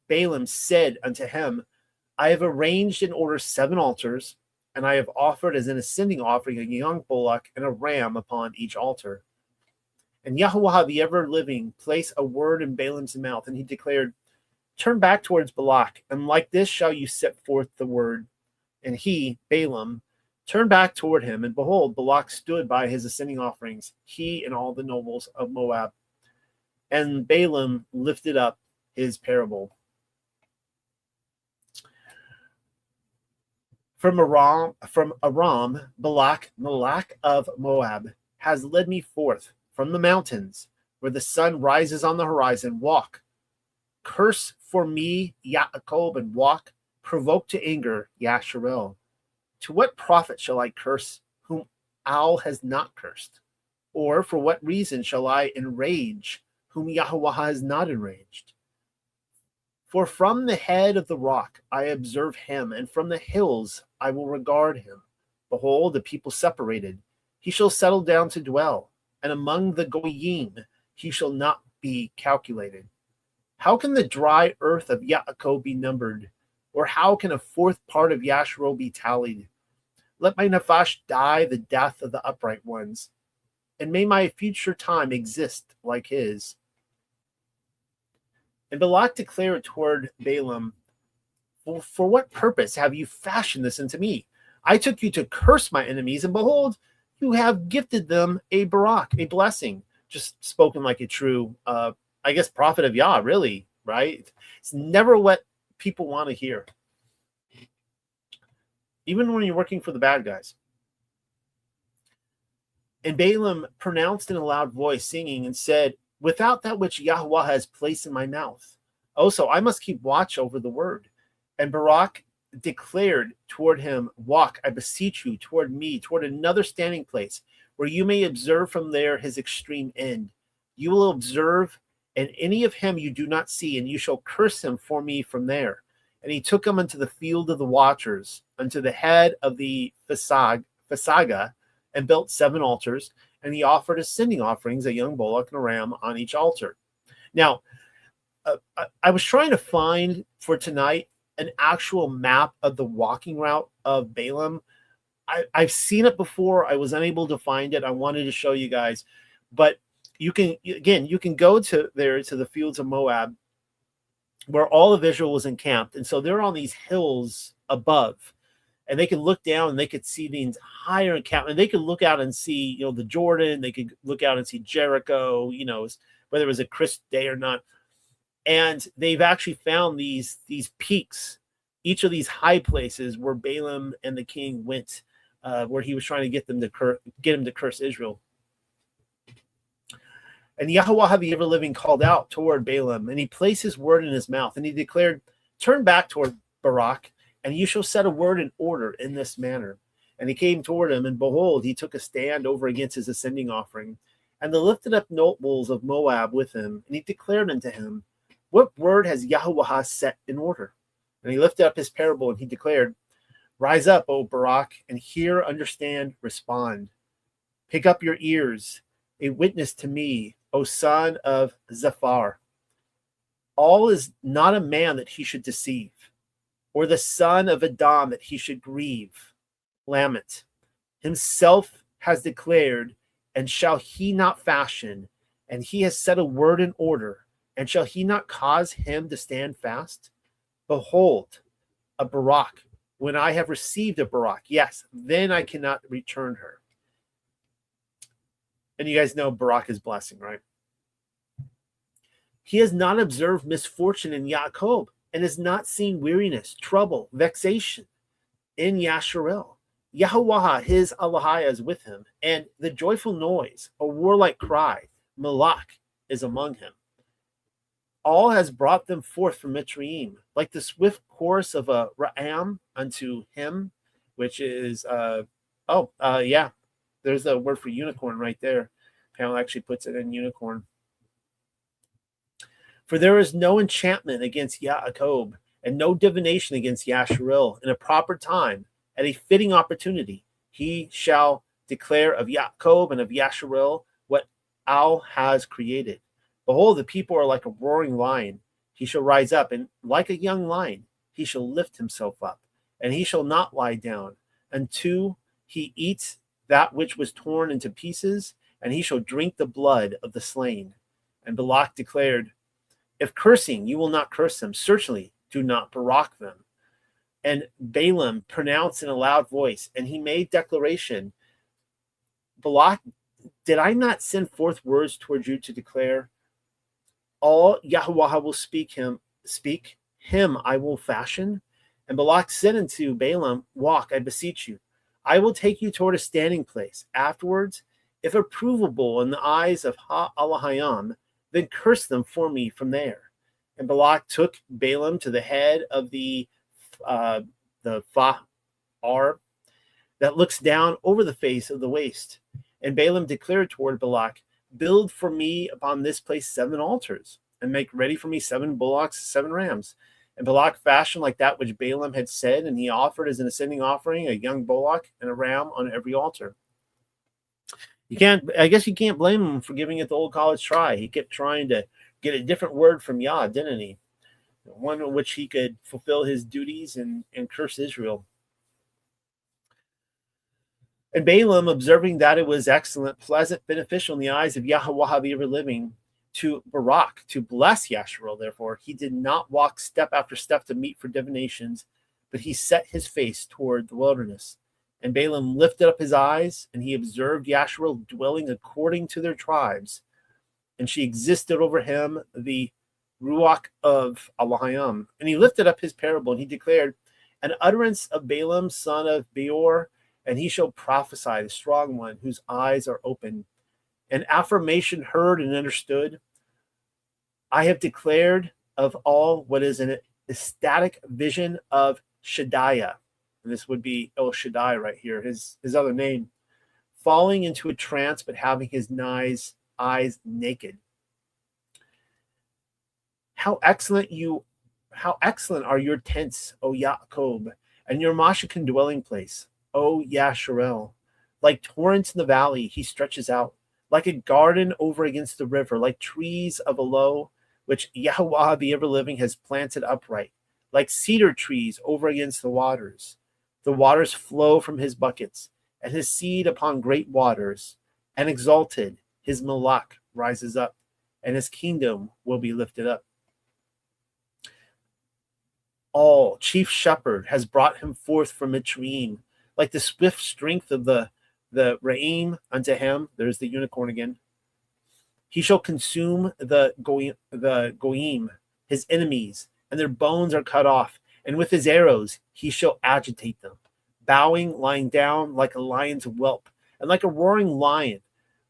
Balaam said unto him, I have arranged in order 7 altars, and I have offered as an ascending offering a young bullock and a ram upon each altar. And Yahweh the ever-living placed a word in Balaam's mouth, and he declared, turn back towards Balak, and like this shall you set forth the word. And he, Balaam, turned back toward him, and behold, Balak stood by his ascending offerings, he and all the nobles of Moab. And Balaam lifted up his parable. From Aram, Balak of Moab, has led me forth from the mountains, where the sun rises on the horizon. Walk, curse for me, Yaakov, and walk, provoke to anger, Yasharel. To what profit shall I curse whom Al has not cursed? Or for what reason shall I enrage whom Yahweh has not enraged? For from the head of the rock I observe him, and from the hills I will regard him. Behold, the people separated. He shall settle down to dwell, and among the Goyim he shall not be calculated. How can the dry earth of Yaakov be numbered? Or how can a 4th part of Yashro be tallied? Let my Nephash die the death of the upright ones, and may my future time exist like his. And Balak declared toward Balaam, for what purpose have you fashioned this unto me? I took you to curse my enemies, and behold, you have gifted them a barak, a blessing. Just spoken like a true, prophet of Yah, really, right? It's never what people want to hear. Even when you're working for the bad guys. And Balaam pronounced in a loud voice, singing, and said, without that which Yahweh has placed in my mouth, Also, I must keep watch over the word. And Barak declared toward him, walk, I beseech you, toward me, toward another standing place, where you may observe from there his extreme end. You will observe, and any of him you do not see, and you shall curse him for me from there. And he took him unto the field of the watchers, unto the head of the Phasaga, and built 7 altars, and he offered ascending offerings, a young bullock and a ram on each altar. Now, I was trying to find for tonight an actual map of the walking route of Balaam. I've seen it before. I was unable to find it. I wanted to show you guys, but you can go to the fields of Moab, where all of Israel was encamped, and so they're on these hills above, and they can look down and they could see the entire encampment. They could look out and see, the Jordan. They could look out and see Jericho. Whether it was a crisp day or not. And they've actually found these peaks, each of these high places where Balaam and the king went, where he was trying to get him to curse Israel. And Yahweh the ever-living called out toward Balaam, and he placed his word in his mouth, and he declared, turn back toward Barak, and you shall set a word in order in this manner. And he came toward him, and behold, he took a stand over against his ascending offering, and the lifted up nobles of Moab with him, and he declared unto him, what word has Yahweh set in order? And he lifted up his parable, and he declared, rise up, O Barak, and hear, understand, respond. Pick up your ears, a witness to me, O son of Zephar. All is not a man that he should deceive, or the son of Adam that he should grieve. Lament. Himself has declared, and shall he not fashion? And he has set a word in order, and shall he not cause him to stand fast? Behold, a Barak. When I have received a Barak, yes, then I cannot return her. And you guys know Barak is blessing, right? He has not observed misfortune in Yaakov, and has not seen weariness, trouble, vexation in Yasharel. Yahweh, his Elohai, is with him, and the joyful noise, a warlike cry, Malach, is among him. All has brought them forth from Mitzrayim, like the swift course of a Ra'am unto him, which is, there's the word for unicorn right there. Pamela actually puts it in unicorn. For there is no enchantment against Yaakov, and no divination against Yasharel. In a proper time, at a fitting opportunity, he shall declare of Yaakov and of Yasharel what Al has created. Behold, the people are like a roaring lion. He shall rise up, and like a young lion, he shall lift himself up, and he shall not lie down, until he eats that which was torn into pieces, and he shall drink the blood of the slain. And Balak declared, if cursing, you will not curse them, certainly do not Barak them. And Balaam pronounced in a loud voice, and he made declaration, Balak, did I not send forth words toward you to declare, all Yahweh will speak, him I will fashion? And Balak said unto Balaam, walk, I beseech you. I will take you toward a standing place. Afterwards, if approvable in the eyes of Ha-Alahayam, then curse them for me from there. And Balak took Balaam to the head of the Fa'ar that looks down over the face of the waste. And Balaam declared toward Balak, build for me upon this place 7 altars, and make ready for me 7 bullocks, 7 rams. And Balak fashioned like that which Balaam had said, and he offered as an ascending offering a young bullock and a ram on every altar. I guess you can't blame him for giving it the old college try. He kept trying to get a different word from Yah, didn't he? One in which he could fulfill his duties and curse Israel. And Balaam, observing that it was excellent, pleasant, beneficial in the eyes of Yahweh the ever-living, to Barak, to bless Yasharel, therefore, he did not walk step after step to meet for divinations, but he set his face toward the wilderness. And Balaam lifted up his eyes, and he observed Yasharel dwelling according to their tribes. And she existed over him, the Ruach of Elohim. And he lifted up his parable, and he declared, an utterance of Balaam, son of Beor, and he shall prophesy, the strong one, whose eyes are open. An affirmation heard and understood. I have declared of all what is an ecstatic vision of Shaddai. And this would be El Shaddai right here, his other name, falling into a trance but having his eyes naked. How excellent are your tents, O Yaakov, and your Mashakan dwelling place, O Yasharel. Like torrents in the valley, he stretches out, like a garden over against the river, like trees of aloe, which Yahweh the ever-living has planted upright, like cedar trees over against the waters. The waters flow from his buckets, and his seed upon great waters, and exalted his malak rises up, and his kingdom will be lifted up. All chief shepherd has brought him forth from Mitzrayim, like the swift strength of the Re'im unto him. There's the unicorn again. He shall consume the goyim, his enemies, and their bones are cut off, and with his arrows he shall agitate them, bowing, lying down like a lion's whelp, and like a roaring lion.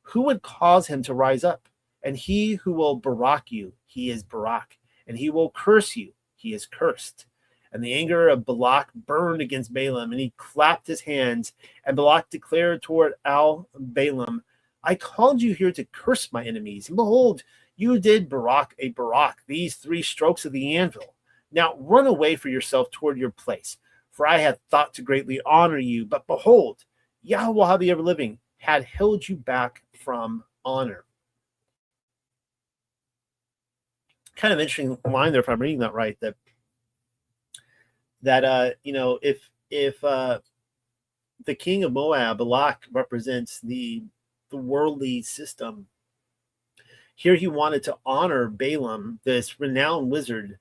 Who would cause him to rise up? And he who will barak you, he is barak, and he will curse you, he is cursed. And the anger of Balak burned against Balaam, and he clapped his hands. And Balak declared toward Balaam, I called you here to curse my enemies. And behold, you did barak, these 3 strokes of the anvil. Now run away for yourself toward your place, for I had thought to greatly honor you. But behold, Yahweh the ever-living had held you back from honor. Kind of interesting line there, if I'm reading that right, that if the king of Moab, Balak, represents the worldly system, here he wanted to honor Balaam, this renowned wizard,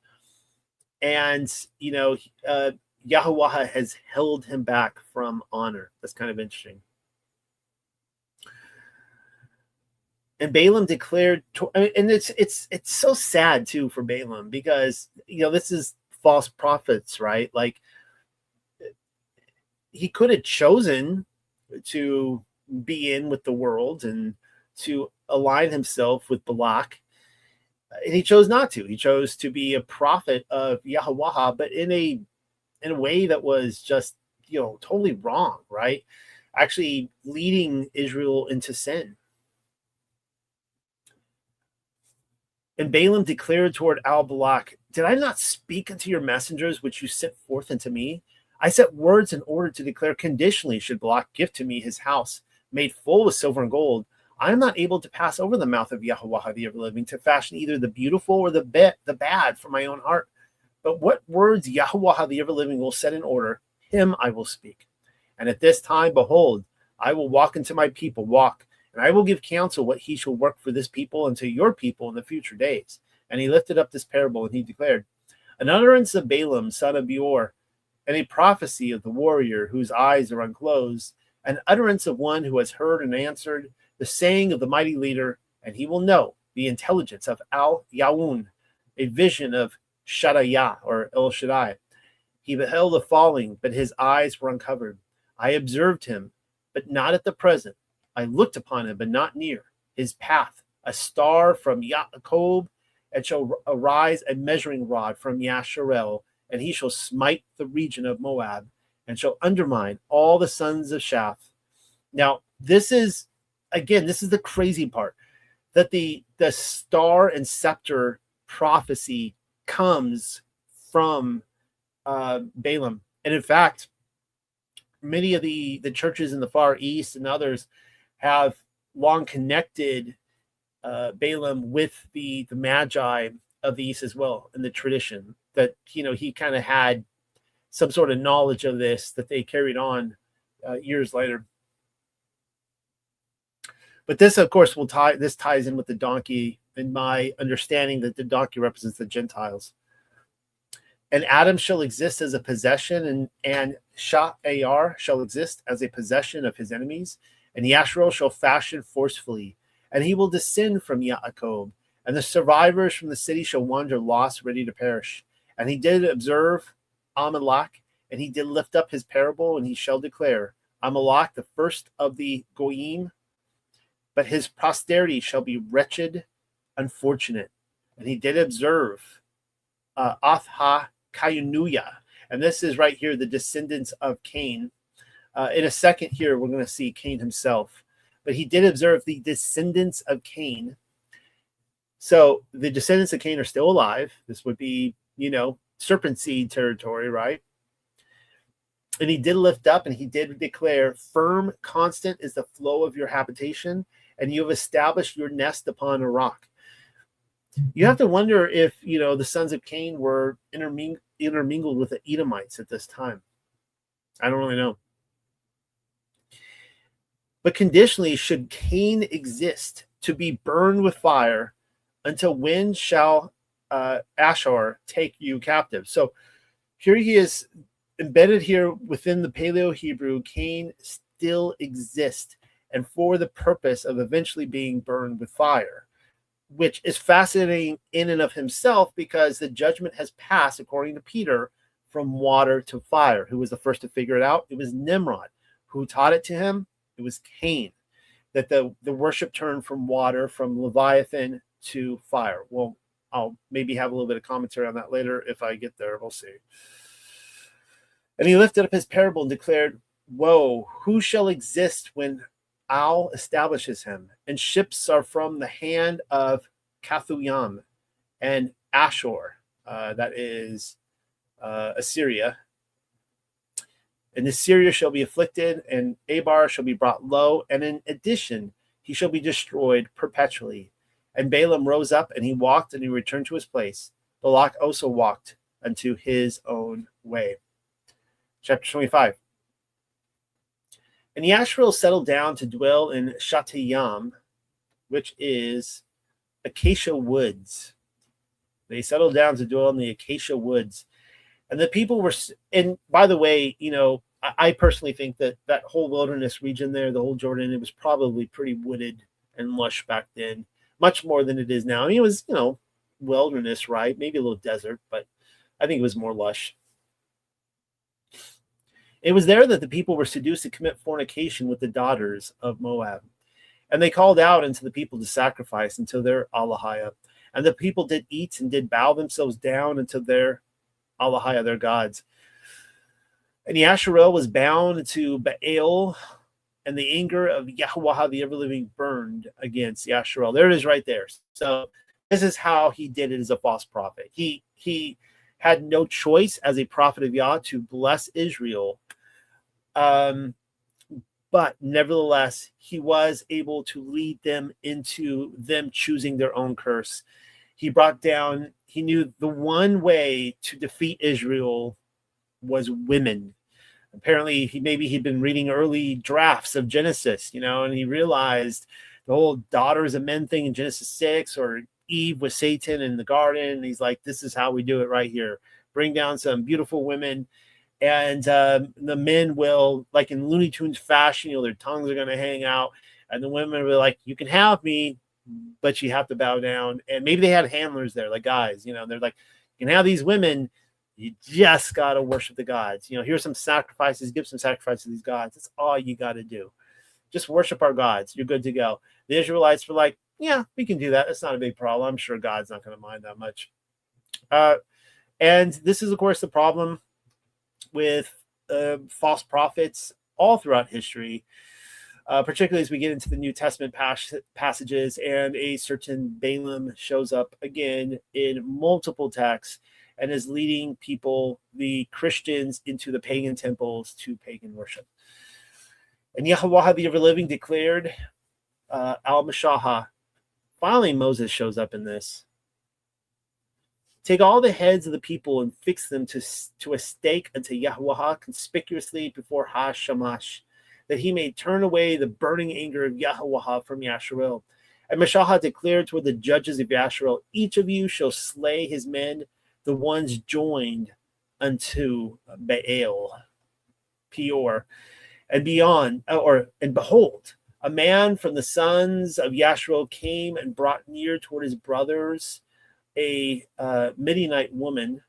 and Yahweh has held him back from honor. That's kind of interesting. And Balaam declared, and it's so sad too for Balaam, because this is false prophets, right? Like, he could have chosen to be in with the world and to align himself with Balak, and he chose not to. He chose to be a prophet of Yahweh, but in a way that was just totally wrong, right? Actually leading Israel into sin. And Balaam declared toward Balak, did I not speak unto your messengers which you sent forth unto me? I set words in order to declare conditionally should Balak give to me his house, made full with silver and gold. I am not able to pass over the mouth of Yahweh the ever-living, to fashion either the beautiful or the bad for my own heart. But what words Yahweh the ever-living will set in order, him I will speak. And at this time, behold, I will walk into my people, and I will give counsel what he shall work for this people and to your people in the future days. And he lifted up this parable, and he declared, an utterance of Balaam, son of Beor, and a prophecy of the warrior whose eyes are unclosed, an utterance of one who has heard and answered, the saying of the mighty leader, and he will know the intelligence of Al-Yawun, a vision of Shaddai or El Shaddai. He beheld the falling, but his eyes were uncovered. I observed him, but not at the present. I looked upon him, but not near. His path, a star from Yaakov, and shall arise a measuring rod from Yasharel, and he shall smite the region of Moab, and shall undermine all the sons of Shaph. Now, this is the crazy part, that the star and scepter prophecy comes from Balaam. And in fact, many of the churches in the Far East and others have long connected Balaam with the Magi of the East as well, in the tradition that he kind of had some sort of knowledge of this that they carried on years later. But this, of course, ties in with the donkey, in my understanding that the donkey represents the Gentiles. And Adam shall exist as a possession, and Sha'ar shall exist as a possession of his enemies, and Yasharel shall fashion forcefully, and he will descend from Yaakov, and the survivors from the city shall wander lost, ready to perish. And he did observe Amalek, and he did lift up his parable, and he shall declare, Amalek, the first of the Goyim, but his posterity shall be wretched, unfortunate. And he did observe Athha Kayunuya. And this is right here, the descendants of Cain. In a second here, we're going to see Cain himself. But he did observe the descendants of Cain. So the descendants of Cain are still alive. This would be, serpent seed territory, right? And he did lift up and he did declare, firm, constant is the flow of your habitation, and you have established your nest upon a rock. You have to wonder if, the sons of Cain were intermingled with the Edomites at this time. I don't really know. But conditionally, should Cain exist to be burned with fire, until when shall Ashur take you captive? So here he is embedded here within the Paleo-Hebrew. Cain still exists, and for the purpose of eventually being burned with fire, which is fascinating in and of himself, because the judgment has passed, according to Peter, from water to fire. Who was the first to figure it out? It was Nimrod. Who taught it to him? It was Cain. That the worship turned from water, from Leviathan, to fire. Well, I'll maybe have a little bit of commentary on that later if I get there. We'll see. And he lifted up his parable and declared, woe, who shall exist when Al establishes him? And ships are from the hand of Kathuyam and Ashur, that is Assyria. And Assyria shall be afflicted, and Abar shall be brought low, and in addition he shall be destroyed perpetually. And Balaam rose up, and he walked, and he returned to his place. Balak also walked unto his own way. Chapter 25. And Yashrael settled down to dwell in Shatayam, which is acacia woods. They settled down to dwell in the acacia woods. And the people were, and by the way, I personally think that that whole wilderness region there, the whole Jordan, it was probably pretty wooded and lush back then, much more than it is now. I mean, it was, wilderness, right? Maybe a little desert, but I think it was more lush. It was there that the people were seduced to commit fornication with the daughters of Moab. And they called out unto the people to sacrifice unto their Allahiah. And the people did eat and did bow themselves down unto their Allahiah, their gods. And Yasharel was bound to Baal, and the anger of Yahweh the ever-living burned against Yasharel. There it is right there. So this is how he did it as a false prophet. He had no choice as a prophet of Yah to bless Israel. But nevertheless, he was able to lead them into them choosing their own curse. He knew the one way to defeat Israel was women. Apparently, he'd been reading early drafts of Genesis, and he realized the whole daughters of men thing in Genesis 6, or Eve with Satan in the garden. And he's like, this is how we do it right here. Bring down some beautiful women, and the men will, like in Looney Tunes fashion, their tongues are going to hang out, and the women will be like, you can have me, but you have to bow down. And maybe they had handlers there, like guys, they're like, you can have these women, you just got to worship the gods. Here's some sacrifices, give some sacrifices to these gods. That's all you got to do. Just worship our gods. You're good to go. The Israelites were like, yeah, we can do that. That's not a big problem. I'm sure God's not going to mind that much. And this is, of course, the problem with false prophets all throughout history, particularly as we get into the New Testament passages, and a certain Balaam shows up again in multiple texts and is leading people, the Christians, into the pagan temples to pagan worship. And Yahweh the ever-living declared al-Mashaha. Finally, Moses shows up in this. Take all the heads of the people and fix them to a stake unto Yahweh conspicuously before Ha-Shamash, that he may turn away the burning anger of Yahweh from Yasharel. And Mashaha declared toward the judges of Yasharel, each of you shall slay his men, the ones joined unto Baal, Peor, and beyond, and behold, a man from the sons of Yasharel came and brought near toward his brothers a Midianite woman,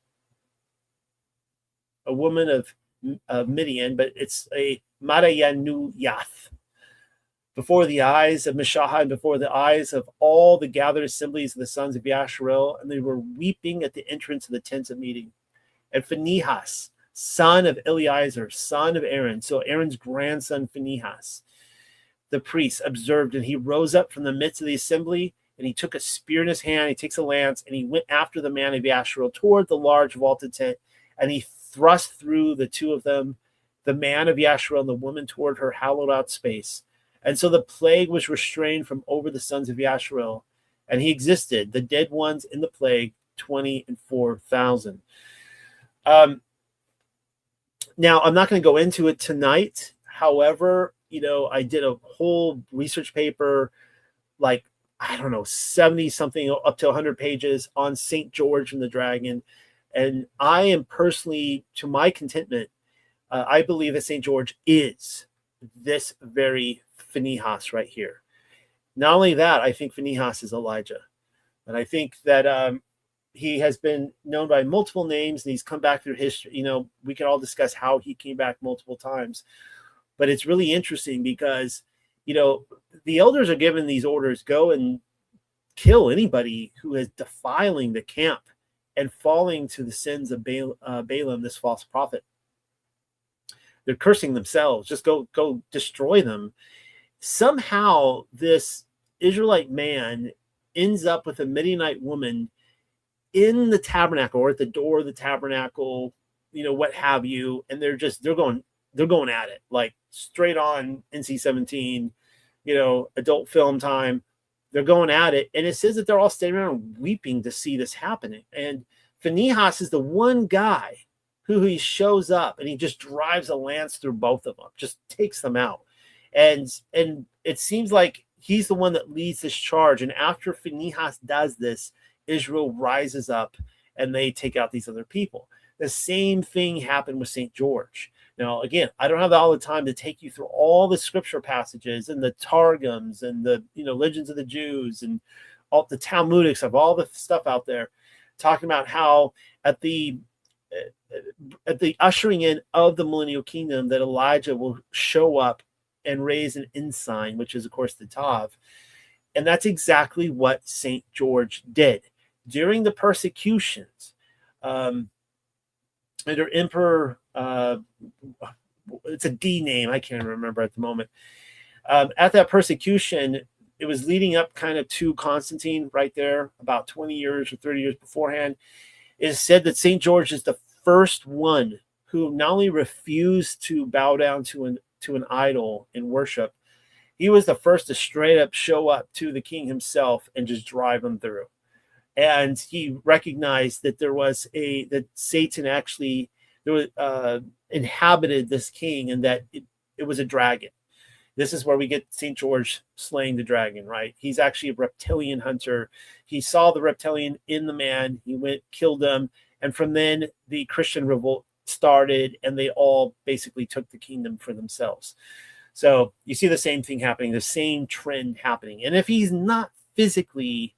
a woman of Midian, but it's a Madayanuyath. before the eyes of Meshach and before the eyes of all the gathered assemblies of the sons of Yasharel, and they were weeping at the entrance of the tents of meeting. And Phinehas, son of Eleazar, son of Aaron, so Aaron's grandson Phinehas, the priest, observed, and he rose up from the midst of the assembly, and he took a spear in his hand, he takes a lance, and he went after the man of Yasharel toward the large vaulted tent, and he thrust through the two of them, the man of Yasharel and the woman toward her hallowed out space. And so the plague was restrained from over the sons of Yasharel, and he existed, the dead ones in the plague, 24,000. Now, I'm not going to go into it tonight. However, I did a whole research paper, like, I don't know, 70 something up to 100 pages on St. George and the Dragon. And I am personally, to my contentment, I believe that St. George is this very Phinehas right here. Not only that, I think Phinehas is Elijah. And I think that he has been known by multiple names, and he's come back through history. We can all discuss how he came back multiple times. But it's really interesting because, the elders are given these orders, go and kill anybody who is defiling the camp and falling to the sins of Balaam, this false prophet. They're cursing themselves. Just go destroy them. Somehow this Israelite man ends up with a Midianite woman in the tabernacle or at the door of the tabernacle, what have you. And they're going at it, like straight on NC-17, adult film time. They're going at it. And it says that they're all standing around weeping to see this happening. And Phinehas is the one guy who he shows up and he just drives a lance through both of them, just takes them out. And it seems like he's the one that leads this charge. And after Phinehas does this, Israel rises up and they take out these other people. The same thing happened with St. George. Now, again, I don't have all the time to take you through all the scripture passages and the Targums and the legends of the Jews and all the Talmudics of all the stuff out there, talking about how at the ushering in of the millennial kingdom that Elijah will show up and raise an ensign, which is, of course, the Tav. And that's exactly what St. George did. During the persecutions, under Emperor, it's a D name, I can't remember at the moment. At that persecution, it was leading up kind of to Constantine right there, about 20 years or 30 years beforehand. It is said that St. George is the first one who not only refused to bow down to an idol in worship, he was the first to straight up show up to the king himself and just drive him through. And he recognized that that Satan actually inhabited this king, and that it was a dragon. This is where we get St. George slaying the dragon, right? He's actually a reptilian hunter. He saw the reptilian in the man. He went, killed him. And from then the Christian revolt started, and they all basically took the kingdom for themselves. So you see the same thing happening, the same trend happening. And if he's not physically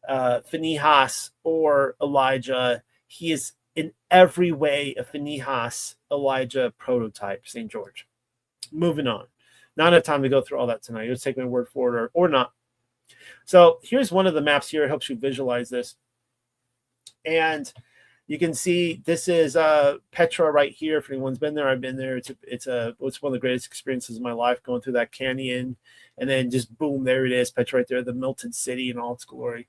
Phinehas or Elijah, he is in every way a Phinehas, Elijah prototype, St. George. Moving on. Not enough time to go through all that tonight. You'll take my word for it or not. So here's one of the maps here. It helps you visualize this. And you can see this is Petra right here. If anyone's been there, I've been there. It's one of the greatest experiences of my life, going through that canyon, and then just boom, there it is, Petra right there, the melted city in all its glory.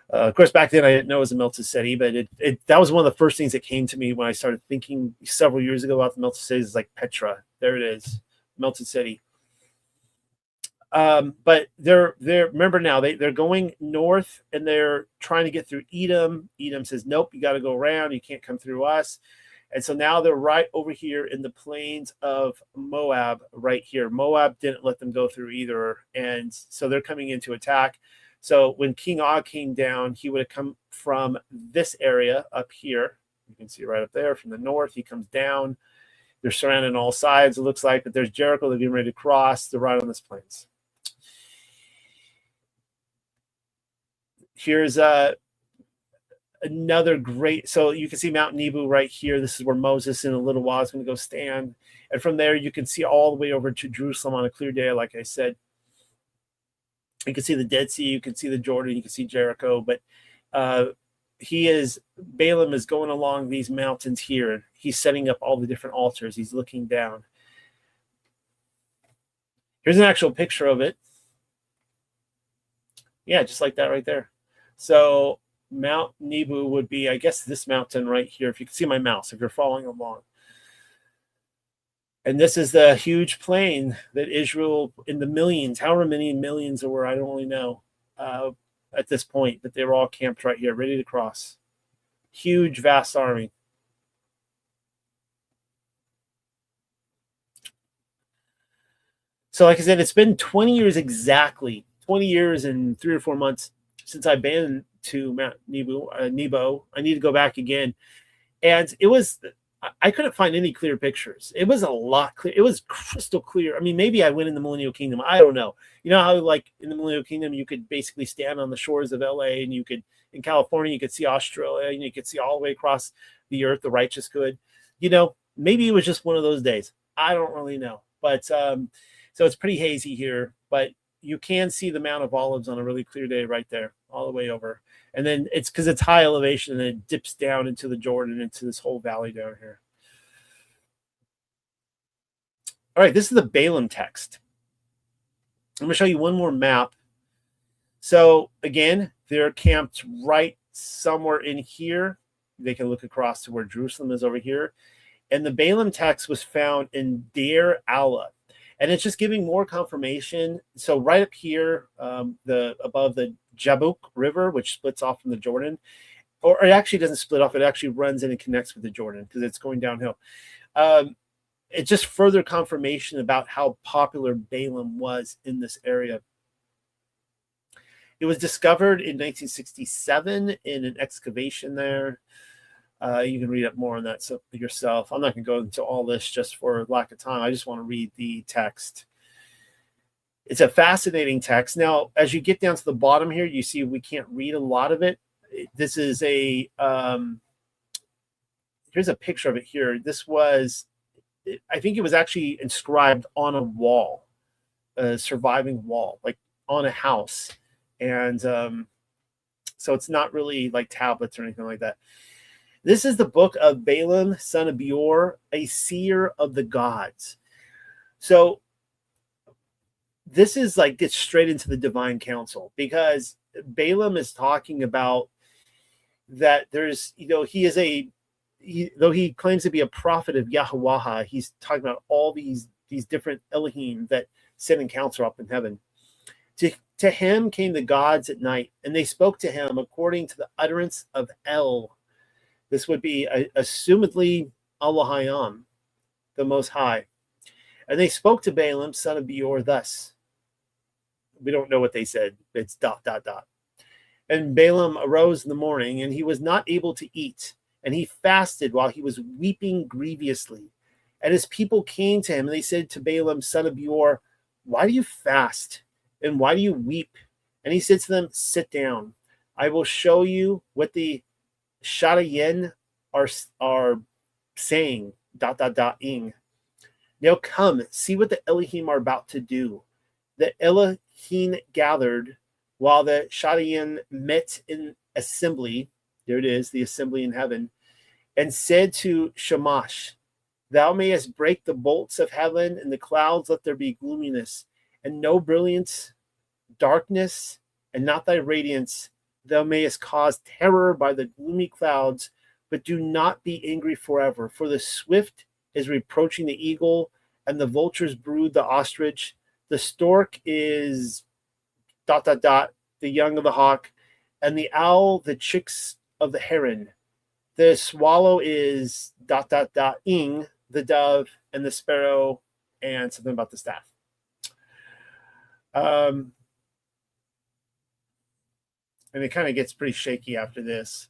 Of course, back then I didn't know it was a melted city, but that was one of the first things that came to me when I started thinking several years ago about the melted cities. It's like Petra, there it is, melted city. But they're remember now they're going north and they're trying to get through Edom. Edom says, nope, you got to go around. You can't come through us. And so now they're right over here in the plains of Moab right here. Moab didn't let them go through either. And so they're coming in to attack. So when King Og came down, he would have come from this area up here. You can see right up there from the north. He comes down. They're surrounded on all sides, it looks like, but there's Jericho. They're getting ready to cross. They're right on this plains. Here's Another great, so you can see Mount Nebo right here. This is where Moses in a little while is going to go stand. And from there, you can see all the way over to Jerusalem on a clear day, like I said. You can see the Dead Sea, you can see the Jordan, you can see Jericho, but Balaam is going along these mountains here. He's setting up all the different altars. He's looking down. Here's an actual picture of it. Yeah, just like that right there. So Mount Nebo would be, I guess, this mountain right here. If you can see my mouse, if you're following along. And this is the huge plain that Israel, in the millions, however many millions there were, I don't really know at this point, but they were all camped right here, ready to cross. Huge, vast army. So like I said, it's been 20 years exactly, 20 years and 3 or 4 months since I've been to Mount Nebo. I need to go back again. And I couldn't find any clear pictures. It was a lot clear. It was crystal clear. I mean, maybe I went in the Millennial Kingdom. I don't know. You know how, like, in the Millennial Kingdom, you could basically stand on the shores of LA, and you could, in California, you could see Australia, and you could see all the way across the earth, the righteous could. You know, maybe it was just one of those days. I don't really know. But so it's pretty hazy here, but you can see the Mount of Olives on a really clear day right there, all the way over. And then it's because it's high elevation, and it dips down into the Jordan, into this whole valley down here. All right, this is the Balaam text. I'm going to show you one more map. So again, they're camped right somewhere in here. They can look across to where Jerusalem is over here. And the Balaam text was found in Deir Allah. And it's just giving more confirmation. So right up here, above the Jabbok River, which splits off from the Jordan, or it actually doesn't split off. It actually runs in and connects with the Jordan because it's going downhill. It's just further confirmation about how popular Balaam was in this area. It was discovered in 1967 in an excavation there. You can read up more on that yourself. I'm not going to go into all this just for lack of time. I just want to read the text. It's a fascinating text. Now, as you get down to the bottom here, you see we can't read a lot of it. This is here's a picture of it here. I think it was actually inscribed on a wall, a surviving wall, like on a house. And so it's not really like tablets or anything like that. This is the book of Balaam, son of Beor, a seer of the gods. So this is like gets straight into the divine council, because Balaam is talking about that there's, though he claims to be a prophet of Yahweh, he's talking about all these different Elohim that sit in council up in heaven. To him came the gods at night, and they spoke to him according to the utterance of El. This would be assumedly Elohim, the Most High. And they spoke to Balaam, son of Beor, thus. We don't know what they said. It's ... And Balaam arose in the morning, and he was not able to eat. And he fasted while he was weeping grievously. And his people came to him, and they said to Balaam, son of Beor, why do you fast? And why do you weep? And he said to them, sit down. I will show you what the Shadayen are saying, ... ing. Now come, see what the Elohim are about to do. The Elohim gathered while the Shadayen met in assembly. There it is, the assembly in heaven. And said to Shamash, thou mayest break the bolts of heaven, and the clouds let there be gloominess, and no brilliance, darkness, and not thy radiance. Thou mayest cause terror by the gloomy clouds, but do not be angry forever. For the swift is reproaching the eagle, and the vultures brood the ostrich. The stork is ... the young of the hawk, and the owl the chicks of the heron. The swallow is ... ing, the dove, and the sparrow, and something about the staff. And it kind of gets pretty shaky after this.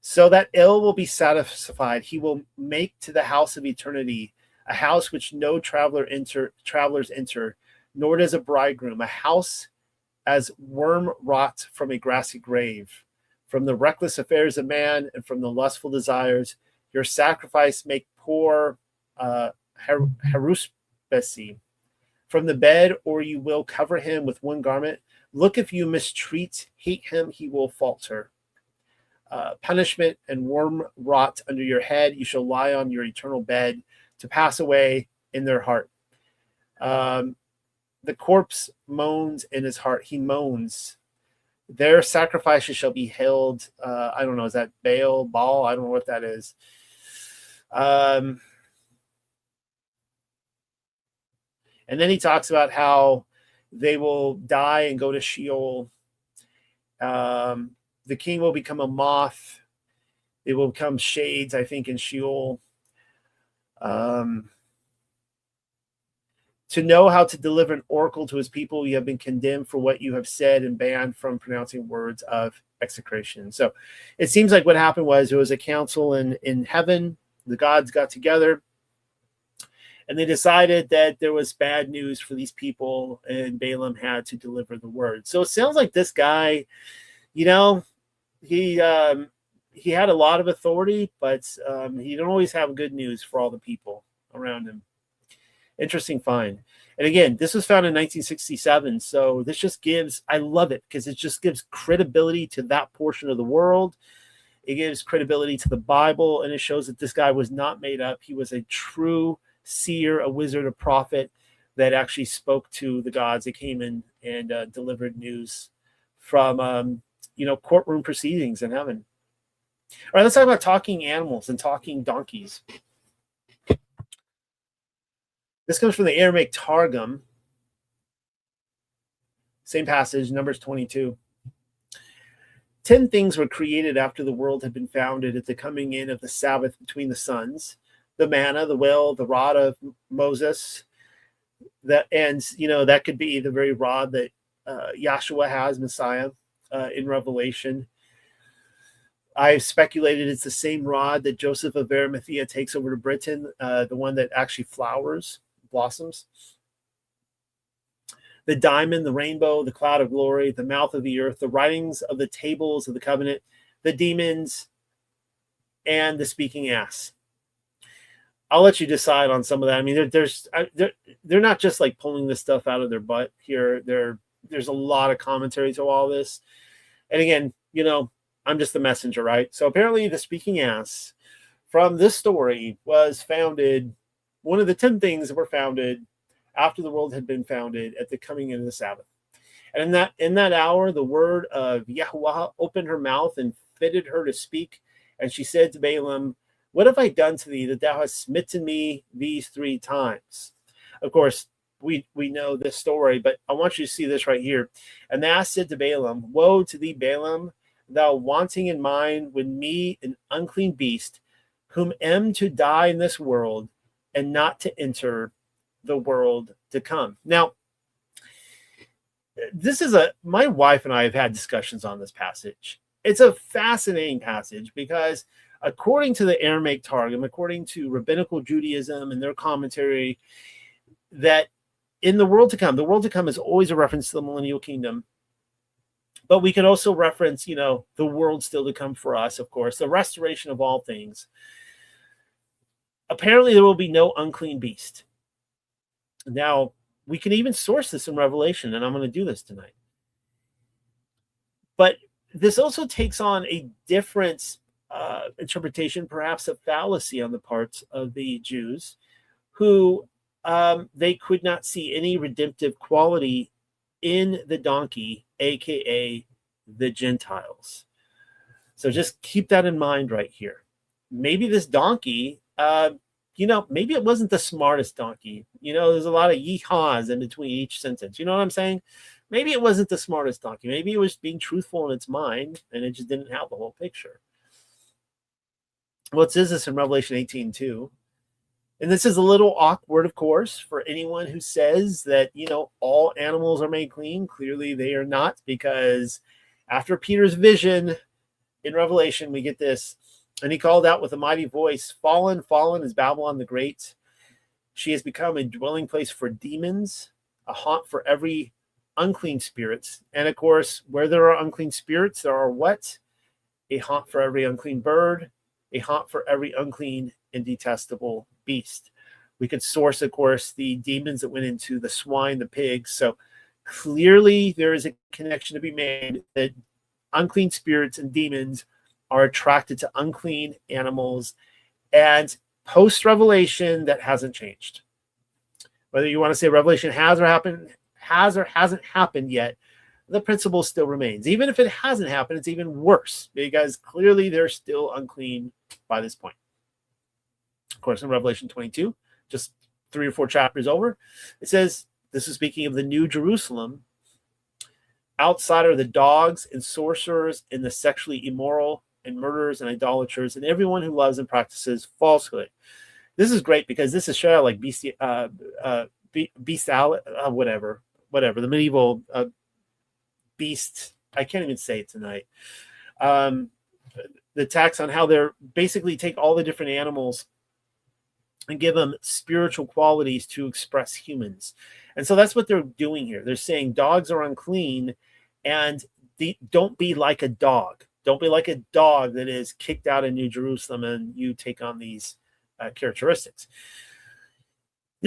So that El will be satisfied. He will make to the house of eternity a house which no travelers enter, nor does a bridegroom, a house as worm rot from a grassy grave. From the reckless affairs of man and from the lustful desires, your sacrifice make poor haruspice. From the bed, or you will cover him with one garment. Look, if you mistreat, hate him, he will falter. Punishment and worm rot under your head. You shall lie on your eternal bed to pass away in their heart. The corpse moans in his heart. He moans. Their sacrifices shall be held. I don't know. Is that Baal? I don't know what that is. And then he talks about how they will die and go to Sheol. The king will become a moth. They will become shades, I think, in Sheol. To know how to deliver an oracle to his people, you have been condemned for what you have said and banned from pronouncing words of execration. So it seems like what happened was there was a council in heaven. The gods got together and they decided that there was bad news for these people and Balaam had to deliver the word. So it sounds like this guy, you know, he had a lot of authority, but he didn't always have good news for all the people around him. Interesting find. And again, this was found in 1967. So this just gives, I love it because it just gives credibility to that portion of the world. It gives credibility to the Bible, and it shows that this guy was not made up. He was a true seer, a wizard, a prophet that actually spoke to the gods that came in and delivered news from, courtroom proceedings in heaven. All right, let's talk about talking animals and talking donkeys. This comes from the Aramaic Targum. Same passage, Numbers 22. 10 things were created after the world had been founded at the coming in of the Sabbath between the suns. The manna, the well, the rod of Moses. That could be the very rod that Yahshua has, Messiah, in Revelation. I've speculated it's the same rod that Joseph of Arimathea takes over to Britain, the one that actually blossoms. The diamond, the rainbow, the cloud of glory, the mouth of the earth, the writings of the tables of the covenant, the demons, and the speaking ass. I'll let you decide on some of that. I mean, they're not just like pulling this stuff out of their butt here. There's a lot of commentary to all this. And again, I'm just the messenger, right? So apparently the speaking ass from this story was founded, one of the 10 things that were founded after the world had been founded at the coming in of the Sabbath. And in that hour, the word of Yahuwah opened her mouth and fitted her to speak. And she said to Balaam, what have I done to thee that thou hast smitten me these 3 times? Of course, we know this story, but I want you to see this right here. And the ass said to Balaam, woe to thee, Balaam, thou wanting in mind with me an unclean beast, whom am to die in this world and not to enter the world to come. Now, my wife and I have had discussions on this passage. It's a fascinating passage because according to the Aramaic Targum, according to rabbinical Judaism and their commentary, that in the world to come is always a reference to the millennial kingdom. But we could also reference, the world still to come for us, of course, the restoration of all things. Apparently, there will be no unclean beast. Now, we can even source this in Revelation, and I'm going to do this tonight. But this also takes on a different interpretation, perhaps a fallacy on the parts of the Jews, who they could not see any redemptive quality in the donkey, aka the Gentiles. So just keep that in mind right here. Maybe this donkey, maybe it wasn't the smartest donkey. There's a lot of yeehaws in between each sentence. You know what I'm saying? Maybe it wasn't the smartest donkey. Maybe it was being truthful in its mind and it just didn't have the whole picture. What says this in Revelation 18:2? And this is a little awkward, of course, for anyone who says that, all animals are made clean. Clearly they are not, because after Peter's vision in Revelation, we get this. And he called out with a mighty voice, fallen, fallen is Babylon the Great. She has become a dwelling place for demons, a haunt for every unclean spirits. And of course, where there are unclean spirits, there are what? A haunt for every unclean bird, a haunt for every unclean and detestable beast. We could source, of course, the demons that went into the swine, the pigs. So clearly there is a connection to be made that unclean spirits and demons are attracted to unclean animals. And post-Revelation, that hasn't changed. Whether you want to say Revelation has or hasn't happened yet, the principle still remains. Even if it hasn't happened, it's even worse because clearly they're still unclean by this point. Of course, in Revelation 22, just 3 or 4 chapters over, it says, this is speaking of the New Jerusalem. Outside are the dogs and sorcerers and the sexually immoral and murderers and idolaters and everyone who loves and practices falsehood. This is great because this is straight out like whatever, the medieval beast. I can't even say it tonight. The text on how they're basically take all the different animals and give them spiritual qualities to express humans. And so that's what they're doing here. They're saying dogs are unclean and don't be like a dog. Don't be like a dog that is kicked out of New Jerusalem and you take on these characteristics.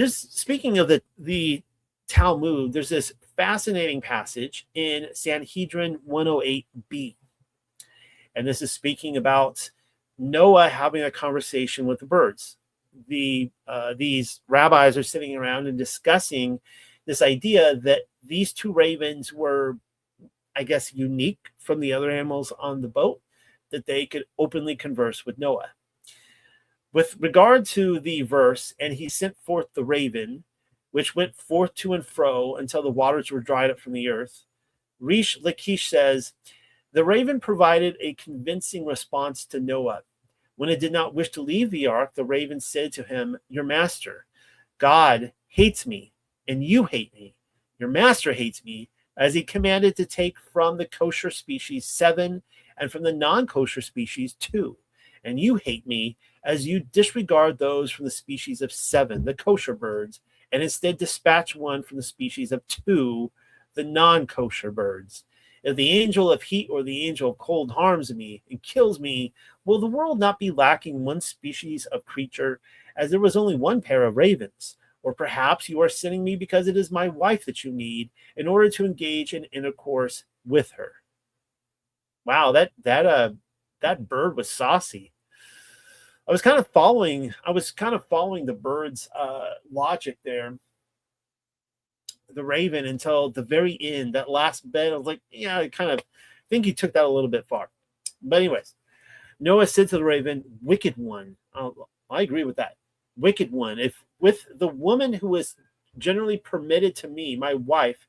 Speaking of the Talmud, there's this fascinating passage in Sanhedrin 108b. And this is speaking about Noah having a conversation with the birds. These rabbis are sitting around and discussing this idea that these 2 ravens were, I guess, unique from the other animals on the boat, that they could openly converse with Noah. With regard to the verse, and he sent forth the raven, which went forth to and fro until the waters were dried up from the earth. Rish Lakish says, the raven provided a convincing response to Noah. When it did not wish to leave the ark, the raven said to him, your master, God hates me, and you hate me. Your master hates me, as he commanded to take from the kosher species 7, and from the non-kosher species 2. And you hate me, as you disregard those from the species of 7, the kosher birds, and instead dispatch one from the species of 2, the non-kosher birds. If the angel of heat or the angel of cold harms me and kills me, will the world not be lacking one species of creature, as there was only one pair of ravens? Or perhaps you are sending me because it is my wife that you need in order to engage in intercourse with her. Wow, that bird was saucy. I was kind of following the bird's logic there. The raven until the very end, that last bit, I was like, yeah, I kind of think he took that a little bit far. But anyways, Noah said to the raven, wicked one. I agree with that. Wicked one. If with the woman who is generally permitted to me, my wife,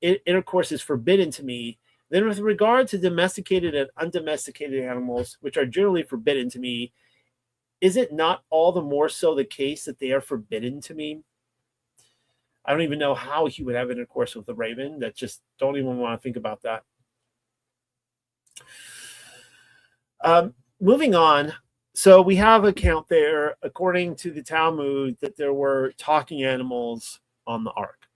intercourse is forbidden to me, then with regard to domesticated and undomesticated animals, which are generally forbidden to me, is it not all the more so the case that they are forbidden to me? I don't even know how he would have intercourse with the raven. That just don't even want to think about that. Moving on. So we have a count there, according to the Talmud, that there were talking animals on the ark.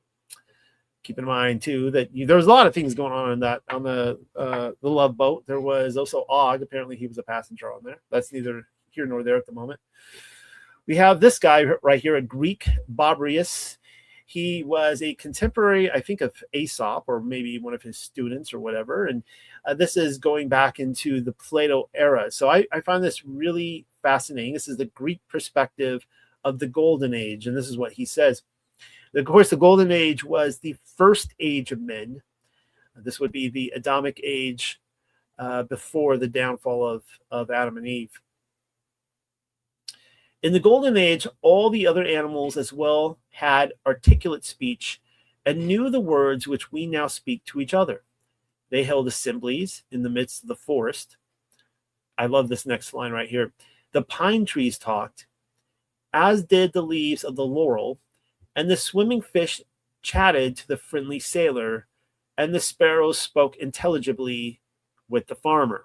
Keep in mind too that there's a lot of things going on in that on the Love Boat. There was also Og. Apparently, he was a passenger on there. That's neither here nor there at the moment. We have this guy right here, a Greek Babrius. He was a contemporary, I think, of Aesop, or maybe one of his students or whatever. And this is going back into the Plato era. So I find this really fascinating. This is the Greek perspective of the Golden Age. And this is what he says. Of course, the Golden Age was the first age of men. This would be the Adamic age before the downfall of Adam and Eve. In the Golden Age, all the other animals as well had articulate speech and knew the words which we now speak to each other. They held assemblies in the midst of the forest. I love this next line right here. The pine trees talked, as did the leaves of the laurel, and the swimming fish chatted to the friendly sailor, and the sparrows spoke intelligibly with the farmer.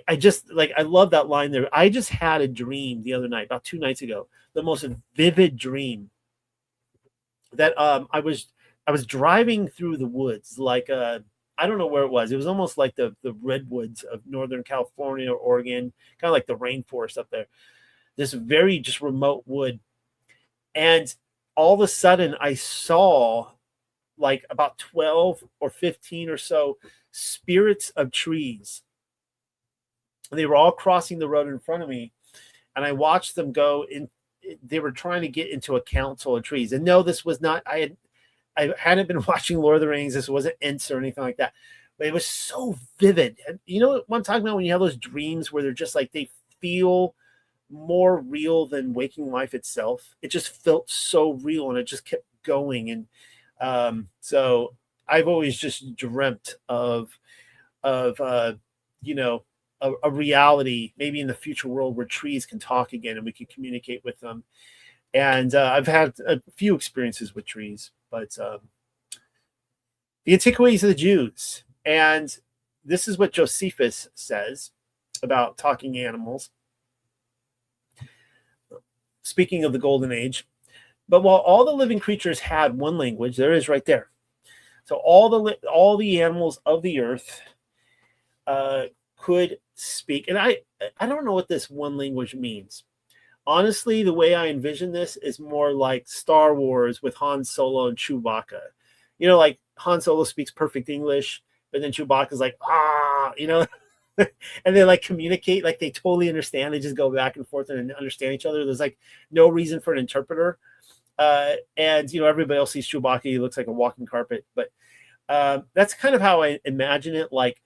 I just like, I love that line there. I just had a dream the other night, about 2 nights ago, the most vivid dream that I was I was driving through the woods, like I don't know where it was. It was almost like the redwoods of Northern California or Oregon, kind of like the rainforest up there. This very just remote wood. And all of a sudden I saw like about 12 or 15 or so spirits of trees. And they were all crossing the road in front of me. And I watched them go in. They were trying to get into a council of trees. And no, this was not, I hadn't been watching Lord of the Rings. This wasn't Ents or anything like that. But it was so vivid. And you know what I'm talking about when you have those dreams where they're just like, they feel more real than waking life itself. It just felt so real and it just kept going. And so I've always just dreamt of you know, a reality, maybe in the future world where trees can talk again and we can communicate with them. And I've had a few experiences with trees, but the antiquities of the Jews. And this is what Josephus says about talking animals. Speaking of the golden age, but while all the living creatures had one language, there is right there. So all the animals of the earth could speak. And I don't know what this one language means. Honestly, the way I envision this is more like Star Wars with Han Solo and Chewbacca. You know, like Han Solo speaks perfect English, but then Chewbacca's like, you know, and they like communicate, like they totally understand. They just go back and forth and understand each other. There's like no reason for an interpreter. And, you know, everybody else sees Chewbacca. He looks like a walking carpet. But that's kind of how I imagine it. Like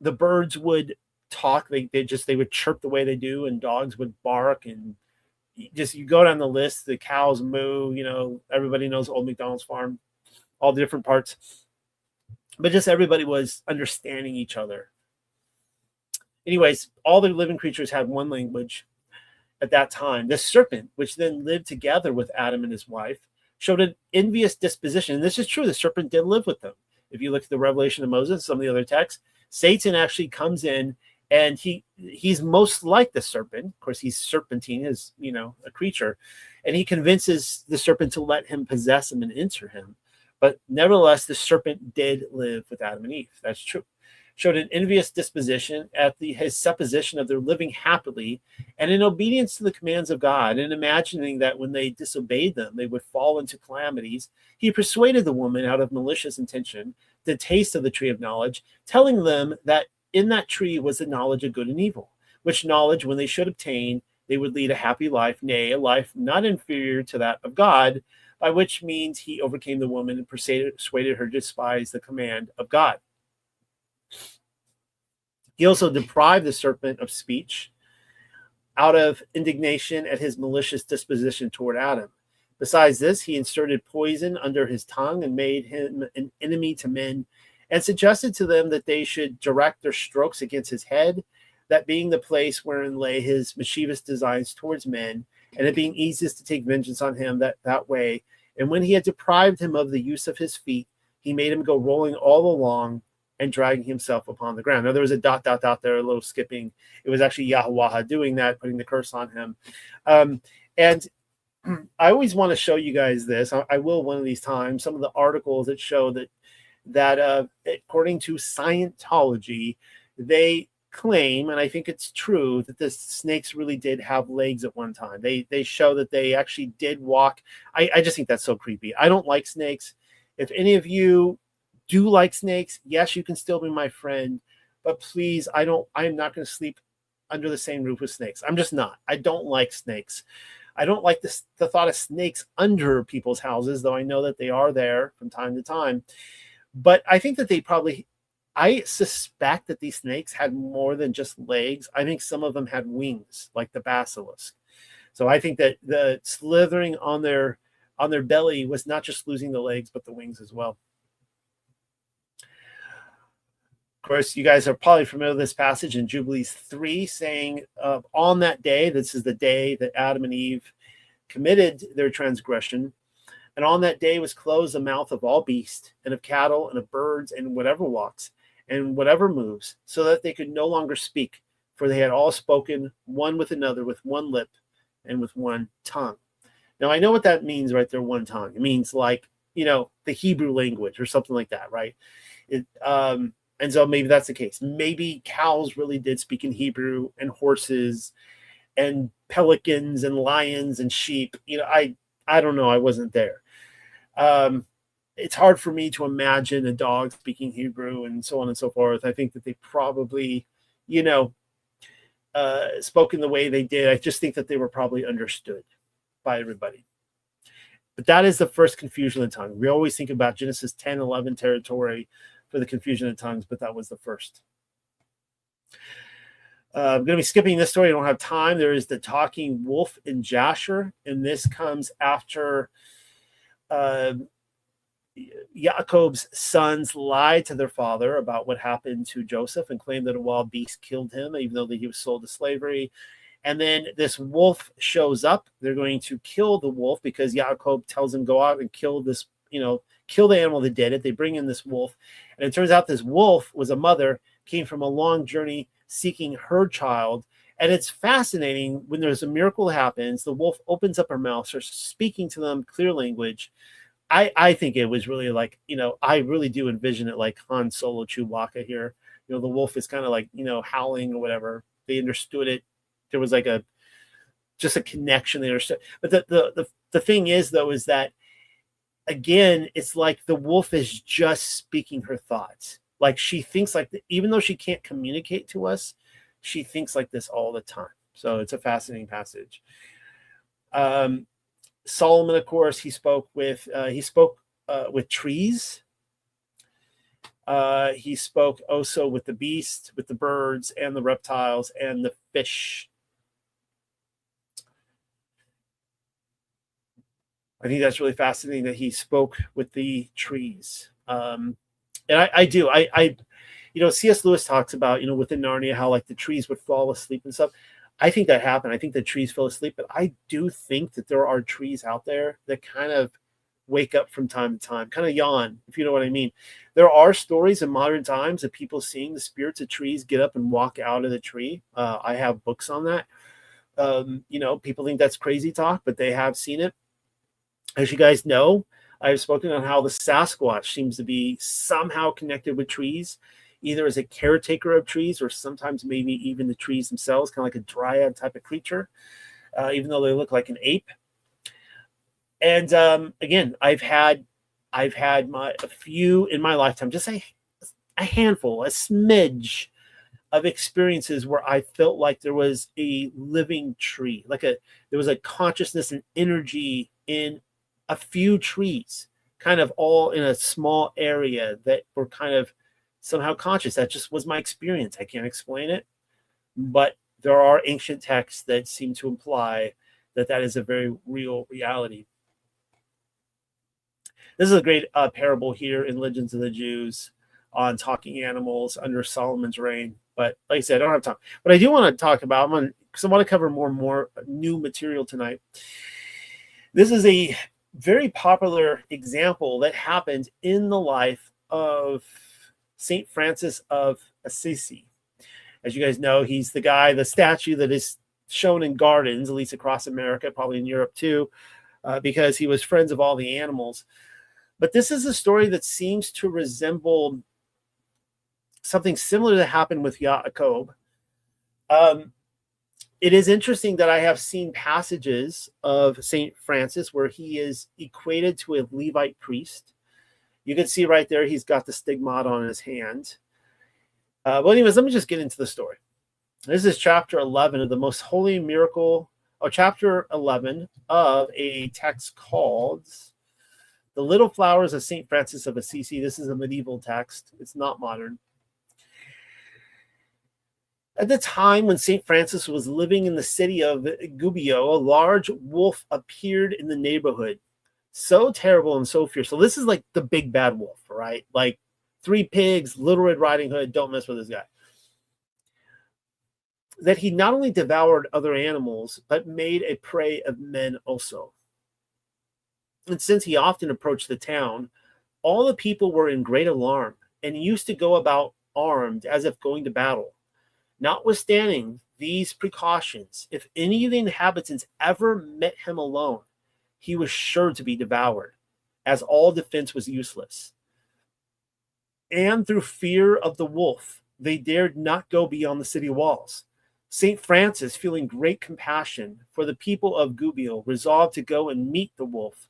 the birds would talk. They would chirp the way they do, and dogs would bark, and just you go down the list. The cows moo. You know, everybody knows Old McDonald's farm, all the different parts. But just everybody was understanding each other. Anyways, all the living creatures had one language at that time. The serpent, which then lived together with Adam and his wife, showed an envious disposition. And this is true. The serpent did live with them. If you look at the Revelation of Moses, some of the other texts, Satan actually comes in, and he's most like the serpent. Of course, he's serpentine, as you know, a creature, and he convinces the serpent to let him possess him and enter him. But nevertheless, the serpent did live with Adam and Eve. That's true. Showed an envious disposition at his supposition of their living happily and in obedience to the commands of God, and imagining that when they disobeyed them, they would fall into calamities. He persuaded the woman out of malicious intention to taste of the tree of knowledge, telling them that in that tree was the knowledge of good and evil, which knowledge, when they should obtain, they would lead a happy life, nay, a life not inferior to that of God, by which means he overcame the woman and persuaded her to despise the command of God. He also deprived the serpent of speech out of indignation at his malicious disposition toward Adam. Besides this, he inserted poison under his tongue and made him an enemy to men, and suggested to them that they should direct their strokes against his head, that being the place wherein lay his mischievous designs towards men, and it being easiest to take vengeance on him that way. And when he had deprived him of the use of his feet, he made him go rolling all along and dragging himself upon the ground. Now, there was a ... there, a little skipping. It was actually Yahweh doing that, putting the curse on him. And I always want to show you guys this. I will one of these times. Some of the articles that show that according to Scientology, they claim, and I think it's true, that the snakes really did have legs at one time. They show that they actually did walk. I just think that's so creepy. I don't like snakes. If any of you do like snakes, yes, you can still be my friend, but please, I am not going to sleep under the same roof with snakes. I'm just not. I don't like snakes. I don't like the thought of snakes under people's houses, though I know that they are there from time to time. But I think that I suspect that these snakes had more than just legs. I think some of them had wings, like the basilisk. So I think that the slithering on their belly was not just losing the legs, but the wings as well. Of course, you guys are probably familiar with this passage in Jubilees 3 saying, on that day, this is the day that Adam and Eve committed their transgression, and on that day was closed the mouth of all beasts, and of cattle, and of birds, and whatever walks, and whatever moves, so that they could no longer speak, for they had all spoken one with another with one lip and with one tongue. Now, I know what that means right there, one tongue. It means like the Hebrew language or something like that, right? And so maybe that's the case. Maybe cows really did speak in Hebrew, and horses and pelicans and lions and sheep. I don't know. I wasn't there. It's hard for me to imagine a dog speaking Hebrew and so on and so forth. I think that they probably, spoke in the way they did. I just think that they were probably understood by everybody. But that is the first confusion of tongue. We always think about Genesis 10, 11 territory for the confusion of tongues, but that was the first. I'm going to be skipping this story. I don't have time. There is the talking wolf in Jasher, and this comes after Jacob's sons lied to their father about what happened to Joseph and claimed that a wild beast killed him, even though he was sold to slavery. And then this wolf shows up. They're going to kill the wolf because Jacob tells them, go out and kill this, kill the animal that did it. They bring in this wolf. And it turns out this wolf was a mother, came from a long journey seeking her child. And it's fascinating when there's a miracle happens, the wolf opens up her mouth, starts speaking to them clear language. I think it was really like, I really do envision it like Han Solo Chewbacca here. The wolf is kind of like, howling or whatever. They understood it. There was like just a connection they understood. But the thing is, though, is that, again, it's like the wolf is just speaking her thoughts. Like she thinks like, even though she can't communicate to us, she thinks like this all the time. So it's a fascinating passage. Solomon, of course, he spoke with trees. He spoke also with the beasts, with the birds and the reptiles and the fish. I think that's really fascinating that he spoke with the trees. And I do. C.S. Lewis talks about, within Narnia, how like the trees would fall asleep and stuff. I think that happened. I think the trees fell asleep, but I do think that there are trees out there that kind of wake up from time to time, kind of yawn, if you know what I mean. There are stories in modern times of people seeing the spirits of trees get up and walk out of the tree. I have books on that. People think that's crazy talk, but they have seen it. As you guys know, I've spoken on how the Sasquatch seems to be somehow connected with trees, either as a caretaker of trees or sometimes maybe even the trees themselves, kind of like a dryad type of creature, even though they look like an ape. And again, I've had a few in my lifetime, just a handful, a smidge of experiences where I felt like there was a living tree, there was a consciousness and energy in a few trees, kind of all in a small area that were kind of somehow conscious. That just was my experience. I can't explain it, but there are ancient texts that seem to imply that that is a very real reality. This is a great parable here in Legends of the Jews on talking animals under Solomon's reign. But like I said, I don't have time. But I do want to talk about, because I want to cover more new material tonight. This is a very popular example that happened in the life of St. Francis of Assisi. As you guys know, he's the statue that is shown in gardens, at least across America, probably in Europe too, because he was friends of all the animals. But this is a story that seems to resemble something similar that happened with Jacob. It is interesting that I have seen passages of St. Francis where he is equated to a Levite priest. You can see right there, he's got the stigmat on his hand. But anyways, let me just get into the story. This is chapter 11 of the Most Holy Miracle, or chapter 11 of a text called The Little Flowers of St. Francis of Assisi. This is a medieval text. It's not modern. At the time when St. Francis was living in the city of Gubbio, a large wolf appeared in the neighborhood. So terrible and so fierce. So this is like the big bad wolf, right? Like 3 pigs, Little Red Riding Hood. Don't mess with this guy. That he not only devoured other animals, but made a prey of men also. And since he often approached the town, all the people were in great alarm and used to go about armed as if going to battle. Notwithstanding these precautions, if any of the inhabitants ever met him alone, he was sure to be devoured. as all defense was useless. And through fear of the wolf, they dared not go beyond the city walls. St. Francis, feeling great compassion for the people of Gubbio, resolved to go and meet the wolf,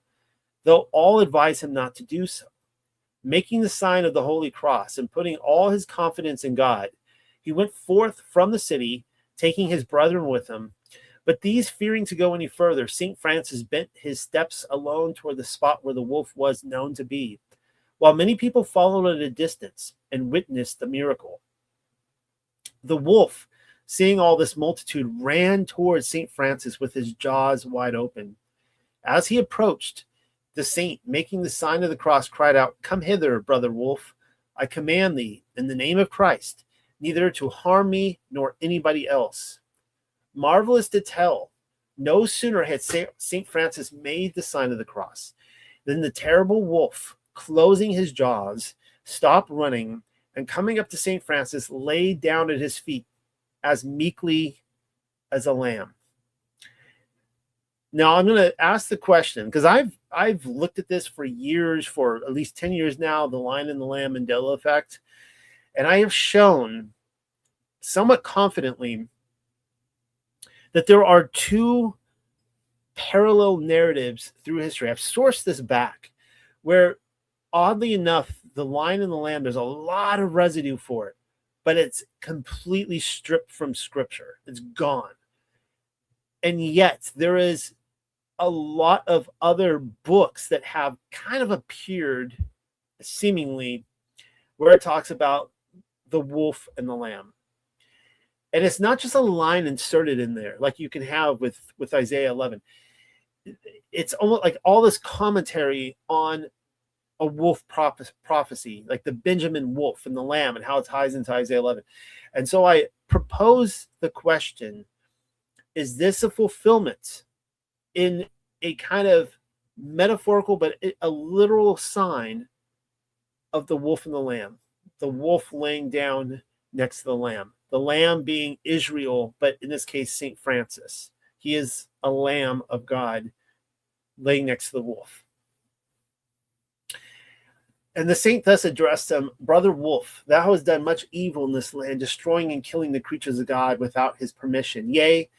though all advised him not to do so. Making the sign of the Holy Cross and putting all his confidence in God, he went forth from the city, taking his brethren with him. But these, fearing to go any further, St. Francis bent his steps alone toward the spot where the wolf was known to be, while many people followed at a distance and witnessed the miracle. The wolf, seeing all this multitude, ran towards St. Francis with his jaws wide open. As he approached, the saint, making the sign of the cross, cried out, "Come hither, brother wolf. I command thee, in the name of Christ, neither to harm me nor anybody else." Marvelous to tell, no sooner had St. Francis made the sign of the cross than the terrible wolf, closing his jaws, stopped running, and coming up to St. Francis, lay down at his feet as meekly as a lamb. Now, I'm going to ask the question, because I've looked at this for years, for at least 10 years now, the Lion and the Lamb Mandela effect, and I have shown somewhat confidently that there are two parallel narratives through history. I've sourced this back, where oddly enough, the Lion and the Lamb, there's a lot of residue for it, but it's completely stripped from Scripture. It's gone. And yet there is a lot of other books that have kind of appeared seemingly where it talks about the wolf and the lamb. And it's not just a line inserted in there like you can have with Isaiah 11. It's almost like all this commentary on a wolf prophecy, like the Benjamin wolf and the lamb and how it ties into Isaiah 11. And so I propose the question, is this a fulfillment in a kind of metaphorical but a literal sign of the wolf and the lamb? The wolf laying down next to the lamb being Israel, but in this case, St. Francis. He is a lamb of God laying next to the wolf. And the saint thus addressed him, "Brother wolf, thou hast done much evil in this land, destroying and killing the creatures of God without his permission. Yea,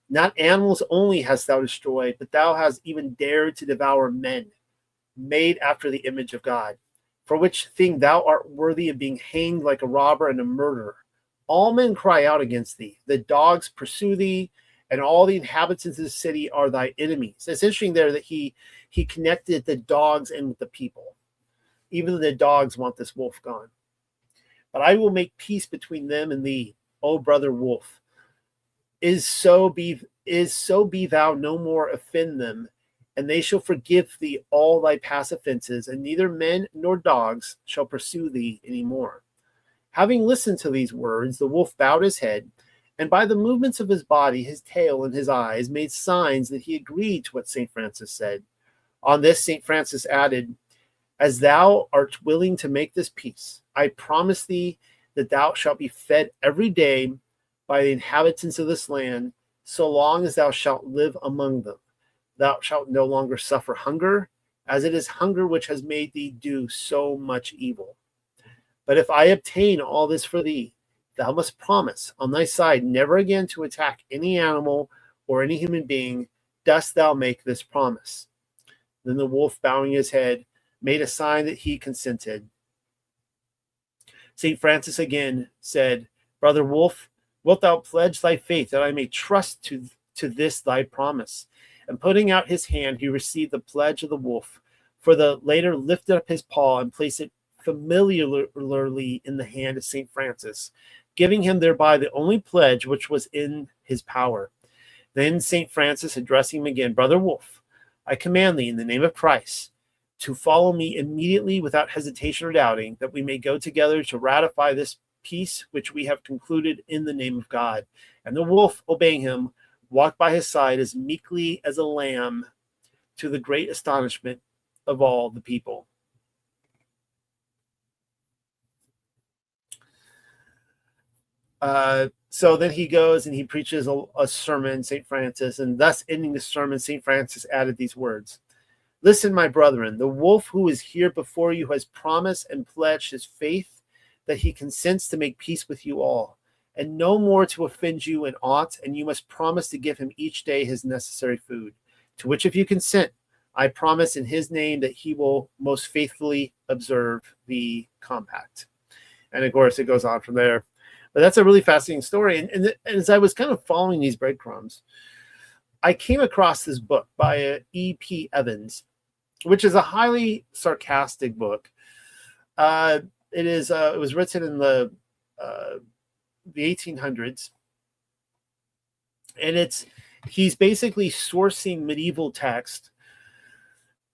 not animals only hast thou destroyed, but thou hast even dared to devour men, made after the image of God, for which thing thou art worthy of being hanged like a robber and a murderer. All men cry out against thee. The dogs pursue thee, and all the inhabitants of the city are thy enemies." It's interesting there that he connected the dogs in with the people. Even the dogs want this wolf gone. "But I will make peace between them and thee, O brother wolf. Is so be thou no more offend them, and they shall forgive thee all thy past offenses, and neither men nor dogs shall pursue thee any more." Having listened to these words, the wolf bowed his head, and by the movements of his body, his tail, and his eyes, made signs that he agreed to what St. Francis said. On this, St. Francis added, "As thou art willing to make this peace, I promise thee that thou shalt be fed every day by the inhabitants of this land, so long as thou shalt live among them. Thou shalt no longer suffer hunger, as it is hunger which has made thee do so much evil. But if I obtain all this for thee, thou must promise on thy side never again to attack any animal or any human being. Dost thou make this promise?" Then the wolf, bowing his head, made a sign that he consented. St. Francis again said, "Brother wolf, wilt thou pledge thy faith that I may trust to this thy promise?" And putting out his hand, he received the pledge of the wolf, for the latter lifted up his paw and placed it familiarly in the hand of St. Francis, giving him thereby the only pledge which was in his power. Then St. Francis, addressing him again, "Brother wolf, I command thee in the name of Christ to follow me immediately without hesitation or doubting, that we may go together to ratify this peace which we have concluded in the name of God." And the wolf, obeying him, walked by his side as meekly as a lamb, to the great astonishment of all the people. So then he goes and he preaches a sermon, St. Francis, and thus ending the sermon, St. Francis added these words: Listen, my brethren, the wolf who is here before you has promised and pledged his faith that he consents to make peace with you all, and no more to offend you in aught, and you must promise to give him each day his necessary food, to which if you consent, I promise in his name that he will most faithfully observe the compact. And of course, it goes on from there. But that's a really fascinating story. And as I was kind of following these breadcrumbs, I came across this book by E.P. Evans, which is a highly sarcastic book. It was written in the 1800s, and he's basically sourcing medieval text.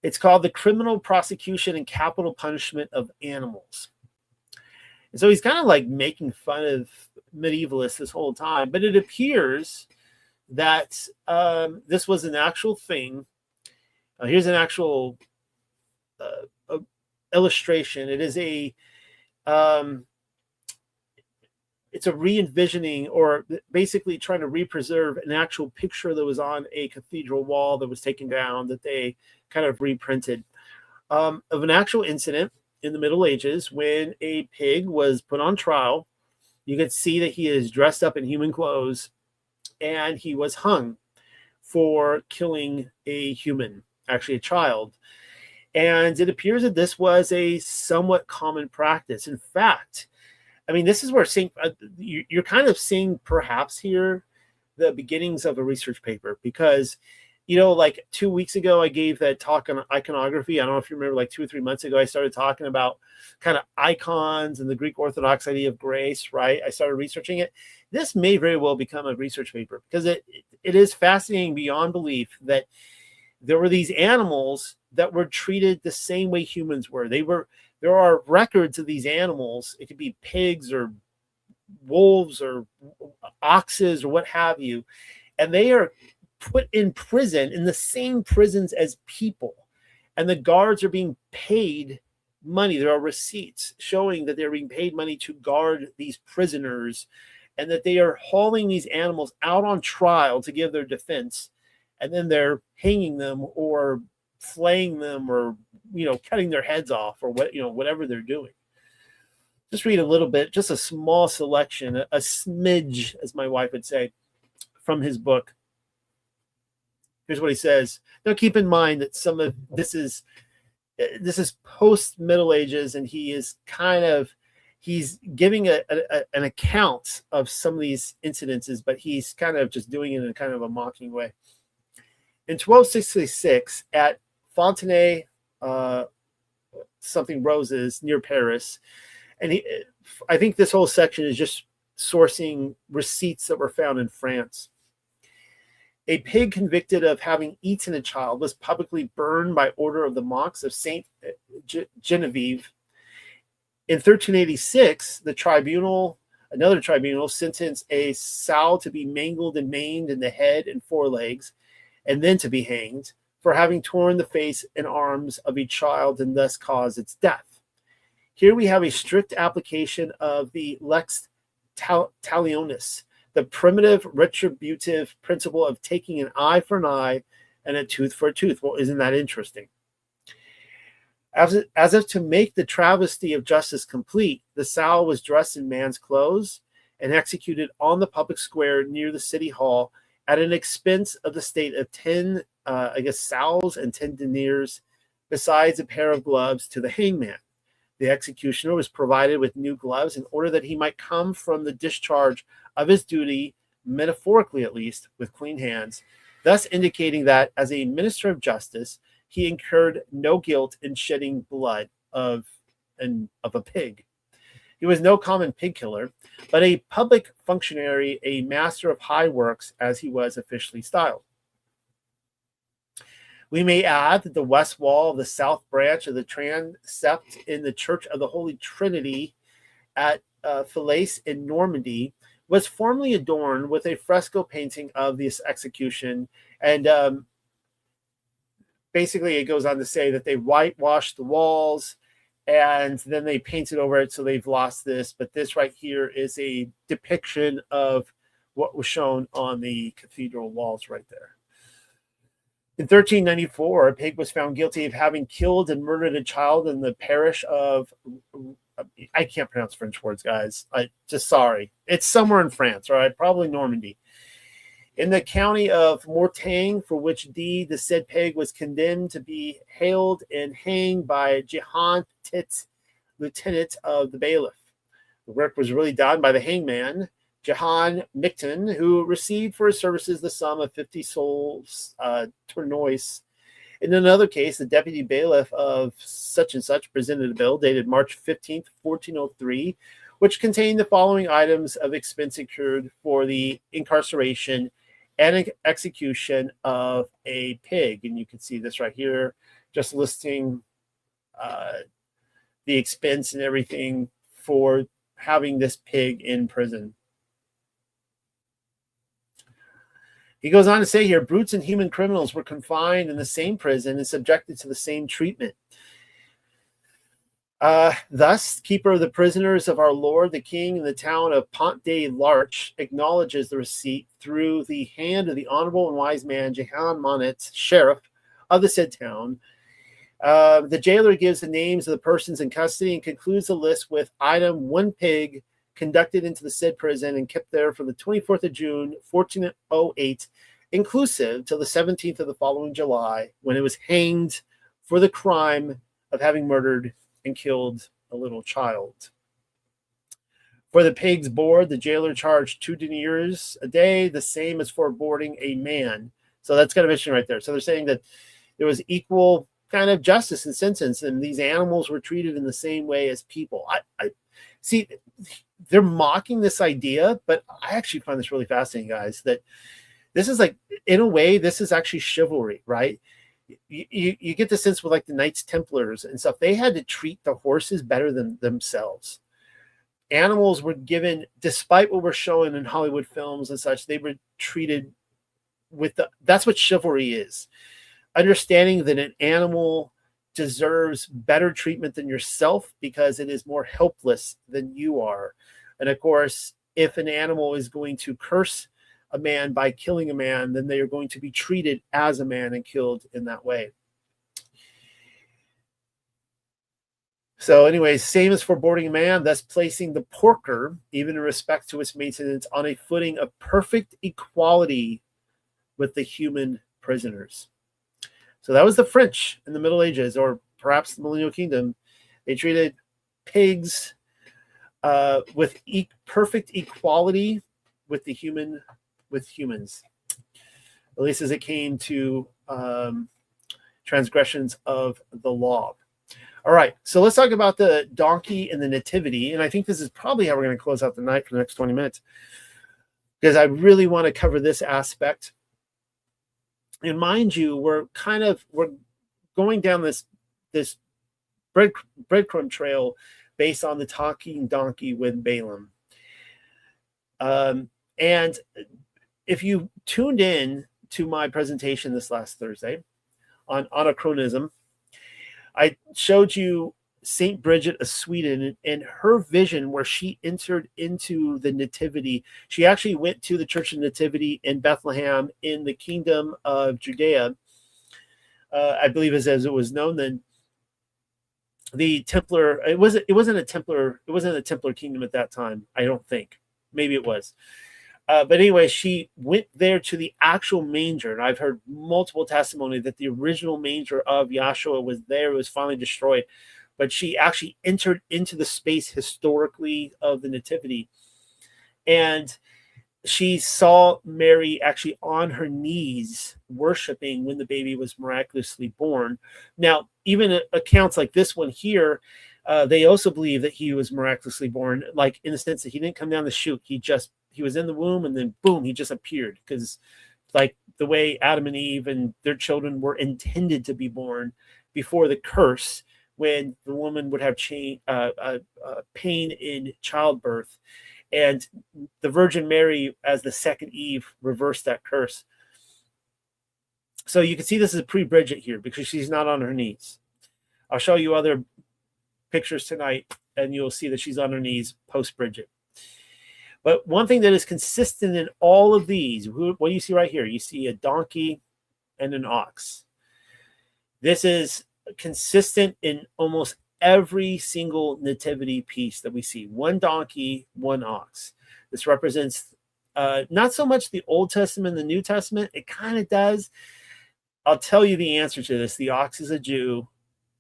It's called The Criminal Prosecution and Capital Punishment of Animals. And so he's kind of like making fun of medievalists this whole time, but it appears that this was an actual thing. Here's an actual illustration. It is it's a re-envisioning, or basically trying to re-preserve an actual picture that was on a cathedral wall that was taken down, that they kind of reprinted, of an actual incident in the Middle Ages when a pig was put on trial. You could see that he is dressed up in human clothes, and he was hung for killing a human, actually a child. And it appears that this was a somewhat common practice. In fact, I mean, this is where you're kind of seeing perhaps here the beginnings of a research paper, because, like 2 weeks ago, I gave that talk on iconography. I don't know if you remember, like 2 or 3 months ago, I started talking about kind of icons and the Greek Orthodox idea of grace, right? I started researching it. This may very well become a research paper, because it is fascinating beyond belief that there were these animals that were treated the same way humans were. There are records of these animals. It could be pigs or wolves or oxes or what have you. And they are put in prison, in the same prisons as people. And the guards are being paid money. There are receipts showing that they're being paid money to guard these prisoners, and that they are hauling these animals out on trial to give their defense. And then they're hanging them or flaying them, or cutting their heads off, or whatever they're doing. Just read a little bit, just a small selection, a smidge, as my wife would say, from his book. Here's what he says. Now, keep in mind that some of this is post Middle Ages, and he's giving an account of some of these incidences, but he's kind of just doing it in kind of a mocking way. In 1266, at Fontenay something Roses near Paris, and I think this whole section is just sourcing receipts that were found in France. A pig convicted of having eaten a child was publicly burned by order of the monks of Saint Genevieve. In 1386, another tribunal sentenced a sow to be mangled and maimed in the head and forelegs, and then to be hanged for having torn the face and arms of a child and thus caused its death. Here we have a strict application of the lex talionis, the primitive retributive principle of taking an eye for an eye and a tooth for a tooth. Well, isn't that interesting? As if to make the travesty of justice complete, the sow was dressed in man's clothes and executed on the public square near the city hall at an expense of the state of 10 sows and 10 deniers, besides a pair of gloves to the hangman. The executioner was provided with new gloves in order that he might come from the discharge of his duty, metaphorically at least, with clean hands, thus indicating that as a minister of justice, he incurred no guilt in shedding blood of a pig. He was no common pig killer, but a public functionary, a master of high works, as he was officially styled. We may add that the west wall of the south branch of the transept in the Church of the Holy Trinity at Falaise in Normandy was formerly adorned with a fresco painting of this execution. And basically it goes on to say that they whitewashed the walls and then they painted over it, so they've lost this. But this right here is a depiction of what was shown on the cathedral walls right there. In 1394, a pig was found guilty of having killed and murdered a child in the parish of, I can't pronounce French words, guys. I just sorry. It's somewhere in France, right? Probably Normandy. In the county of Mortagne, for which deed the said pig was condemned to be haled and hanged by Jehan Tit, lieutenant of the bailiff. The work was really done by the hangman, Jehan Micton, who received for his services the sum of 50 sols tournois. In another case, the deputy bailiff of such and such presented a bill dated March 15th, 1403, which contained the following items of expense incurred for the incarceration and execution of a pig. And you can see this right here, just listing the expense and everything for having this pig in prison. He goes on to say here, brutes and human criminals were confined in the same prison and subjected to the same treatment. Thus, keeper of the prisoners of our Lord, the King, in the town of Pont de l'Arche, acknowledges the receipt through the hand of the honorable and wise man, Jehan Monet, sheriff of the said town. The jailer gives the names of the persons in custody and concludes the list with item 1 pig conducted into the said prison and kept there from the 24th of June, 1408, inclusive till the 17th of the following July, when it was hanged for the crime of having murdered and killed a little child. For the pig's board, the jailer charged 2 deniers a day, the same as for boarding a man. So that's kind of interesting right there. So they're saying that there was equal kind of justice and sentence, and these animals were treated in the same way as people. I see they're mocking this idea, but I actually find this really fascinating, guys, that this is like, in a way, this is actually chivalry, right? You get the sense with like the Knights Templars and stuff, they had to treat the horses better than themselves. Animals were given, despite what we're showing in Hollywood films and such, they were treated with that's what chivalry is. Understanding that an animal deserves better treatment than yourself because it is more helpless than you are. And of course, if an animal is going to curse a man by killing a man, then they are going to be treated as a man and killed in that way. So anyways, same as for boarding a man, thus placing the porker, even in respect to its maintenance, on a footing of perfect equality with the human prisoners. So that was the French in the Middle Ages, or perhaps the Millennial Kingdom. They treated pigs with perfect equality with humans, at least as it came to transgressions of the law. All right, so let's talk about the donkey and the nativity, and I think this is probably how we're going to close out the night for the next 20 minutes, because I really want to cover this aspect. And mind you, we're going down this breadcrumb trail based on the talking donkey with Balaam. And if you tuned in to my presentation this last Thursday on anachronism, I showed you Saint Bridget of Sweden and her vision where she entered into the nativity. She actually went to the Church of Nativity in Bethlehem in the kingdom of Judea, I believe as it was known then. The Templar, it wasn't a Templar kingdom at that time, I don't think. Maybe it was. But anyway, she went there to the actual manger, and I've heard multiple testimony that the original manger of Yahshua was there. It was finally destroyed. But she actually entered into the space historically of the nativity. And she saw Mary actually on her knees worshiping when the baby was miraculously born. Now, even accounts like this one here, they also believe that he was miraculously born, like in the sense that he didn't come down the chute. He was in the womb and then boom, he just appeared, because like the way Adam and Eve and their children were intended to be born before the curse, when the woman would have pain in childbirth, and the Virgin Mary as the second Eve reversed that curse. So you can see this is pre-Bridget here because she's not on her knees. I'll show you other pictures tonight and you'll see that she's on her knees post-Bridget. But one thing that is consistent in all of these, what do you see right here? You see a donkey and an ox. This is consistent in almost every single nativity piece that we see. One donkey, one ox. This represents not so much the Old Testament, the New Testament. It kind of does. I'll tell you the answer to this. The ox is a Jew.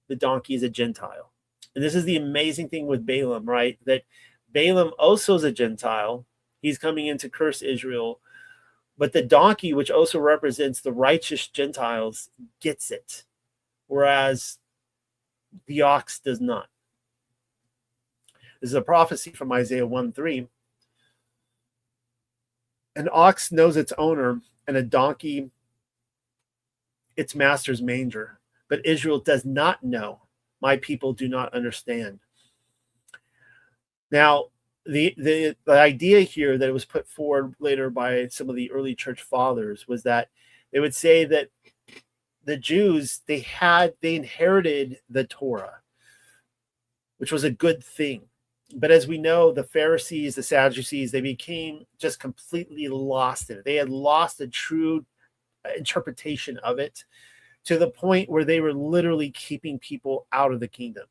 The donkey is a Gentile. And this is the amazing thing with Balaam, right? That Balaam also is a Gentile. He's coming in to curse Israel. But the donkey, which also represents the righteous Gentiles, gets it, whereas the ox does not. This is a prophecy from Isaiah 1:3. An ox knows its owner, and a donkey its master's manger. But Israel does not know. My people do not understand. Now, the idea here that was put forward later by some of the early church fathers was that they would say that the Jews, they inherited the Torah, which was a good thing. But as we know, the Pharisees, the Sadducees, they became just completely lost in it. They had lost a true interpretation of it, to the point where they were literally keeping people out of the kingdom.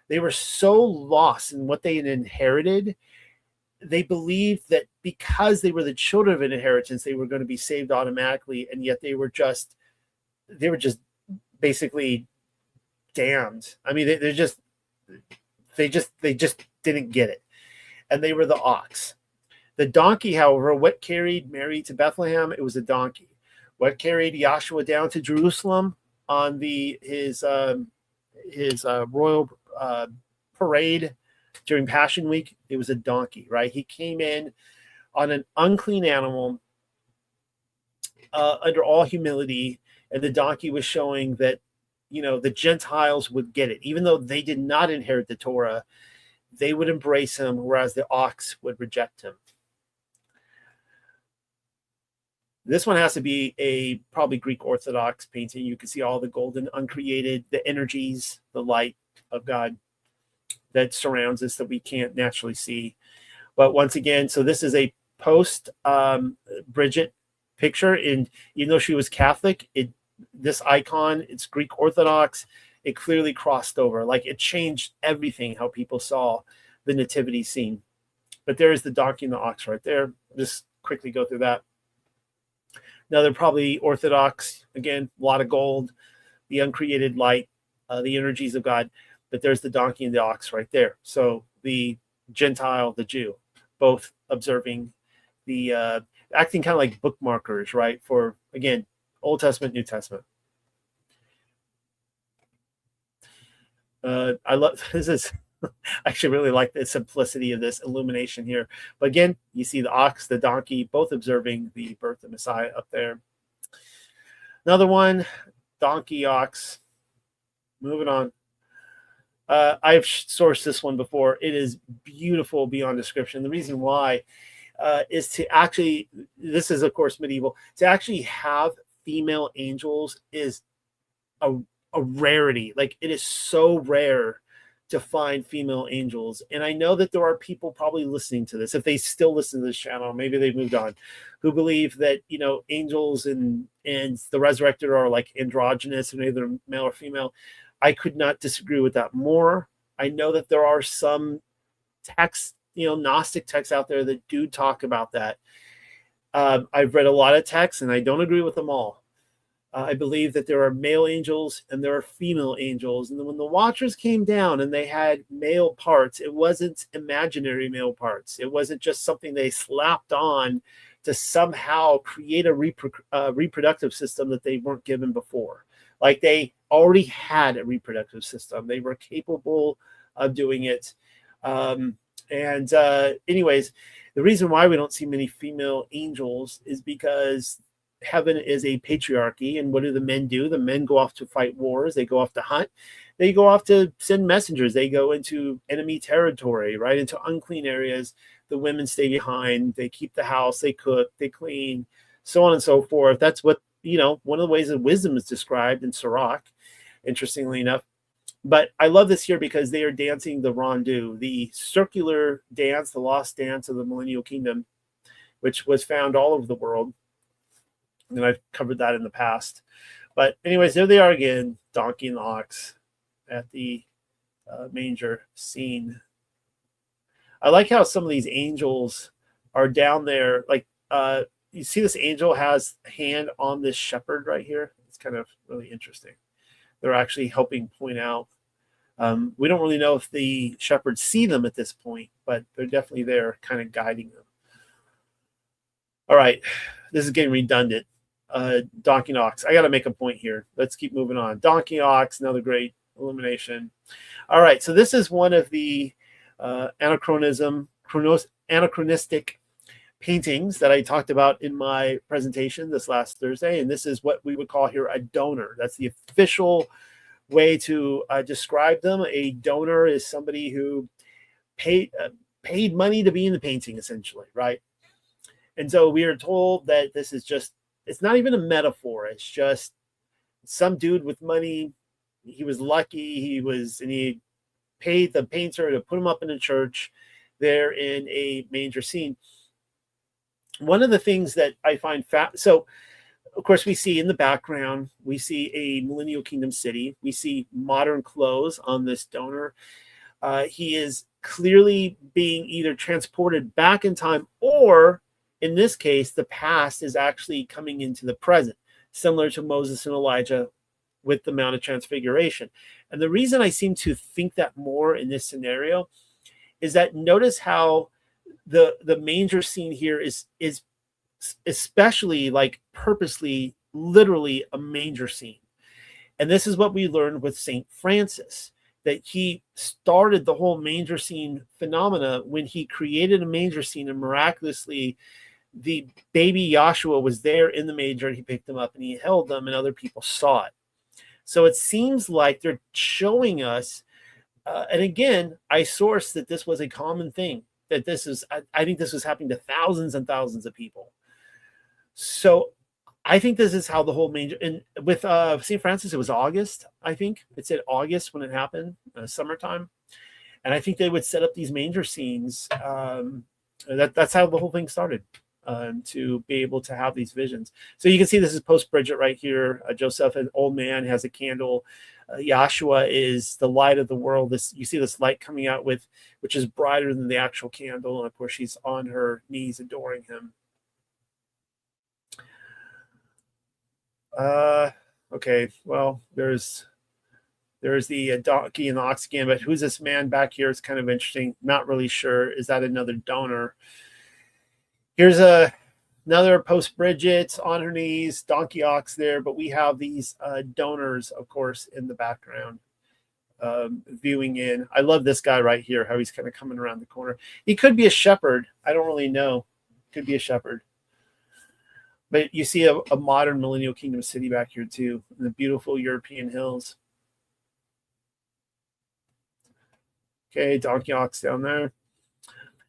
They were so lost in what they had inherited. They believed that because they were the children of an inheritance, they were going to be saved automatically, and yet they were just basically damned. I mean, they just didn't get it, and they were the ox. The donkey, however, what carried Mary to Bethlehem? It was a donkey. What carried Yahshua down to Jerusalem on his royal parade during Passion Week? It was a donkey, right? He came in on an unclean animal under all humility, and the donkey was showing that, the Gentiles would get it. Even though they did not inherit the Torah, they would embrace him, whereas the ox would reject him. This one has to be a probably Greek Orthodox painting. You can see all the golden, uncreated, the energies, the light of God that surrounds us that we can't naturally see. But once again, so this is a post Bridget picture, and even though she was Catholic, this icon, it's Greek Orthodox. It clearly crossed over. Like, it changed everything, how people saw the nativity scene. But there's the donkey and the ox right there. Just quickly go through that. Now, they're probably Orthodox. Again, a lot of gold, the uncreated light, the energies of God. But there's the donkey and the ox right there. So the Gentile, the Jew, both observing the acting kind of like bookmarkers, right? For, again, Old Testament, New Testament. I love this. I actually really like the simplicity of this illumination here. But again, you see the ox, the donkey, both observing the birth of Messiah up there. Another one, donkey, ox. Moving on. I've sourced this one before. It is beautiful beyond description. The reason why is to actually, this is of course medieval, to actually have female angels is a rarity. Like, it is so rare to find female angels. And I know that there are people probably listening to this, if they still listen to this channel, maybe they've moved on, who believe that, angels and the resurrected are like androgynous and either male or female. I could not disagree with that more. I know that there are some texts, Gnostic texts out there that do talk about that. I've read a lot of texts and I don't agree with them all. I believe that there are male angels and there are female angels. And then when the Watchers came down and they had male parts, it wasn't imaginary male parts. It wasn't just something they slapped on to somehow create a reproductive system that they weren't given before. Like, they already had a reproductive system. They were capable of doing it. Anyways, the reason why we don't see many female angels is because heaven is a patriarchy. And what do the men do? The men go off to fight wars. They go off to hunt. They go off to send messengers. They go into enemy territory, right? Into unclean areas. The women stay behind. They keep the house. They cook. They clean. So on and so forth. That's what, one of the ways that wisdom is described in Sirach, interestingly enough. But I love this here because they are dancing the rondeau, the circular dance, the lost dance of the millennial kingdom, which was found all over the world. And I've covered that in the past. But anyways, there they are again, donkey and ox at the manger scene. I like how some of these angels are down there. Like you see this angel has a hand on this shepherd right here. It's kind of really interesting. They're actually helping point out. We don't really know if the shepherds see them at this point, but they're definitely there kind of guiding them. All right, this is getting redundant. Donkey and ox. I got to make a point here. Let's keep moving on. Donkey and ox, another great illumination. All right, so this is one of the anachronistic paintings that I talked about in my presentation this last Thursday, and this is what we would call here a donor. That's the official way to describe them. A donor is somebody who paid money to be in the painting, essentially, right? And so we are told that this is just, it's not even a metaphor. It's just some dude with money. He was lucky. And he paid the painter to put him up in a church there in a manger scene. One of the things that I find so of course we see in the background, we see a millennial kingdom city. We see modern clothes on this donor. He is clearly being either transported back in time, or in this case, the past is actually coming into the present, similar to Moses and Elijah with the Mount of Transfiguration. And the reason I seem to think that more in this scenario is that notice how the manger scene here is especially like purposely, literally a manger scene. And this is what we learned with St. Francis, that he started the whole manger scene phenomena when he created a manger scene, and miraculously the baby Joshua was there in the manger, and he picked them up and he held them, and other people saw it. So it seems like they're showing us, and again, I sourced that this was a common thing, that this is, I think this was happening to thousands and thousands of people. So I think this is how the whole manger, and with St. Francis, it was August, I think. It said August when it happened, summertime. And I think they would set up these manger scenes. That's how the whole thing started, to be able to have these visions. So you can see this is post-Bridget right here. Joseph, an old man, has a candle. Joshua is the light of the world. You see this light coming out which is brighter than the actual candle. And of course, she's on her knees adoring him. Okay, well, there's the donkey and the ox again, but who's this man back here? It's kind of interesting. Not really sure. Is that another donor? Here's another post-Bridget on her knees, donkey ox there, but we have these donors, of course, in the background, viewing in. I love this guy right here, how he's kind of coming around the corner. He could be a shepherd. I don't really know. Could be a shepherd. But you see a modern millennial kingdom city back here too, in the beautiful European hills. Okay, donkey ox down there.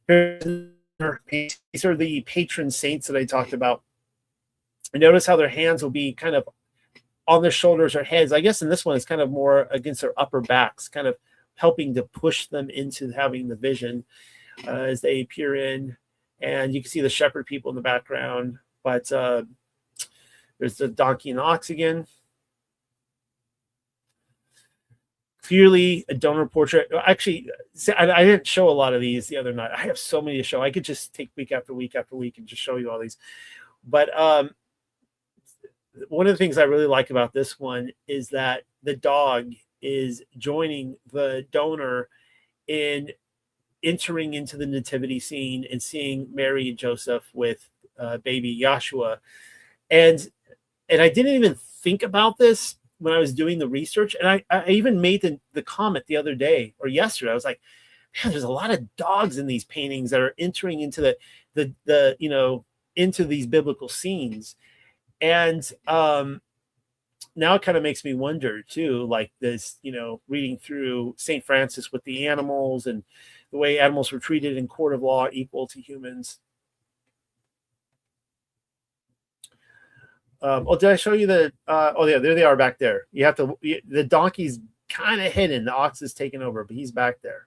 These are the patron saints that I talked about. And notice how their hands will be kind of on their shoulders or heads. I guess in this one, it's kind of more against their upper backs, kind of helping to push them into having the vision as they peer in. And you can see the shepherd people in the background. But there's the donkey and ox again. Clearly a donor portrait. Actually, I didn't show a lot of these the other night. I have so many to show. I could just take week after week after week and just show you all these. But one of the things I really like about this one is that the dog is joining the donor in entering into the nativity scene and seeing Mary and Joseph with baby Joshua. And I didn't even think about this when I was doing the research. And I even made the comment the other day or yesterday. I was like, man, there's a lot of dogs in these paintings that are entering into the into these biblical scenes. And now it kind of makes me wonder too, like this, reading through St. Francis with the animals and the way animals were treated in court of law equal to humans. Did I show you the? Yeah, there they are back there. You have to. The donkey's kind of hidden. The ox is taken over, but he's back there.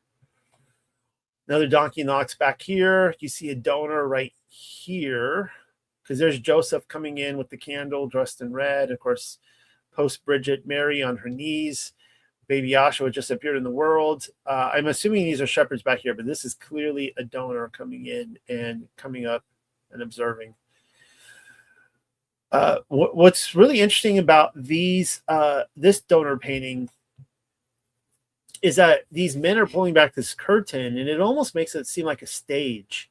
Another donkey and ox back here. You see a donor right here, because there's Joseph coming in with the candle, dressed in red. Of course, post Bridget, Mary on her knees. Baby Yahshua just appeared in the world. I'm assuming these are shepherds back here, but this is clearly a donor coming in and coming up and observing. What's really interesting about these this donor painting is that these men are pulling back this curtain, and it almost makes it seem like a stage.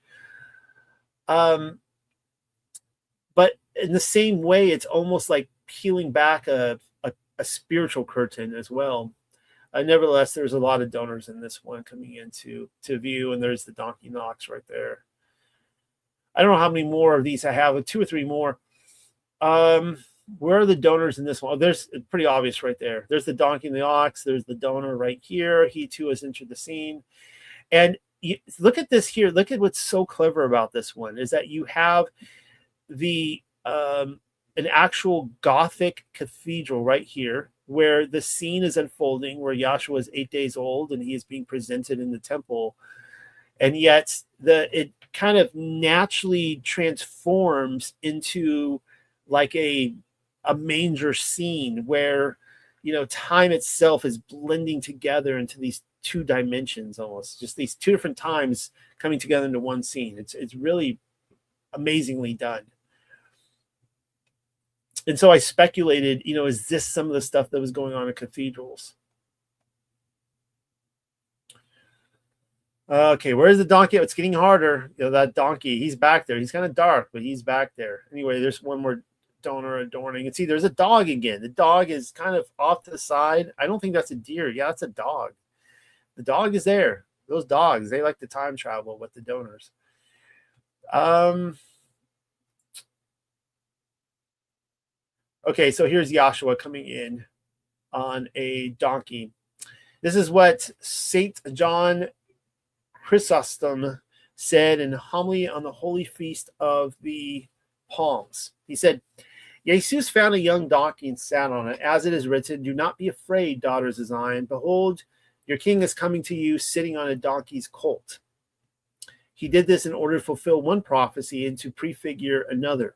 But in the same way, it's almost like peeling back a spiritual curtain as well. Nevertheless, there's a lot of donors in this one coming into view, and there's the donkey knocks right there. I don't know how many more of these I have, 2 or 3 more. Where are the donors in this one? Oh, there's pretty obvious right there. There's the donkey and the ox. There's the donor right here. He too has entered the scene. And look at this here. Look at what's so clever about this one is that you have the an actual Gothic cathedral right here, where the scene is unfolding, where Yahshua is 8 days old and he is being presented in the temple. And yet it kind of naturally transforms into like a manger scene where, time itself is blending together into these 2 dimensions, almost just these 2 different times coming together into one scene. It's really amazingly done. And so I speculated, is this some of the stuff that was going on in cathedrals? Okay, where's the donkey? It's getting harder. That donkey, he's back there. He's kind of dark, but he's back there. Anyway, there's one more donor adorning. And see, there's a dog again. The dog is kind of off to the side. I don't think that's a deer. Yeah, it's a dog. The dog is there. Those dogs, they like to time travel with the donors. Okay, so here's Yahshua coming in on a donkey. This is what St. John Chrysostom said in a homily on the holy feast of the Palms. He said, Jesus found a young donkey and sat on it. As it is written, do not be afraid, daughters of Zion. Behold, your king is coming to you sitting on a donkey's colt. He did this in order to fulfill one prophecy and to prefigure another.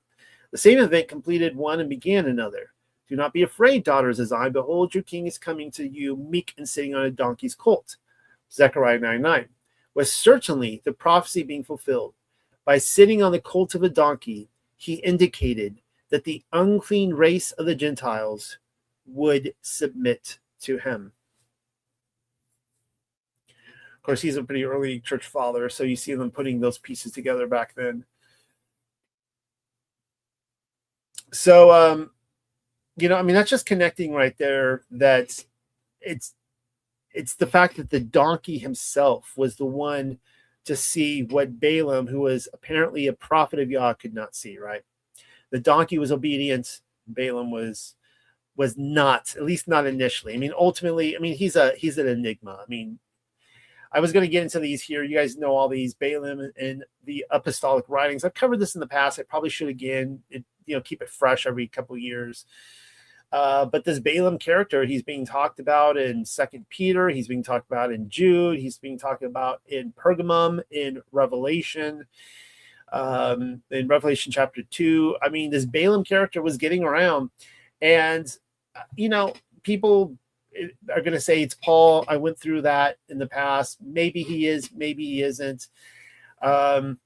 The same event completed one and began another. Do not be afraid, daughters of Zion. Behold, your king is coming to you, meek and sitting on a donkey's colt. Zechariah 9:9. Was certainly the prophecy being fulfilled. By sitting on the colt of a donkey, he indicated that the unclean race of the Gentiles would submit to him. Of course, he's a pretty early church father, so you see them putting those pieces together back then. So, that's just connecting right there that it's the fact that the donkey himself was the one to see what Balaam, who was apparently a prophet of Yah, could not see, right? The donkey was obedient. Balaam was not, at least not initially. Ultimately, he's an enigma. I was going to get into these here. You guys know all these Balaam and the apostolic writings. I've covered this in the past. I probably should again, keep it fresh every couple of years. But this Balaam character, he's being talked about in 2 Peter. He's being talked about in Jude. He's being talked about in Pergamum, in Revelation chapter 2. This Balaam character was getting around. And, people are going to say it's Paul. I went through that in the past. Maybe he is, maybe he isn't. From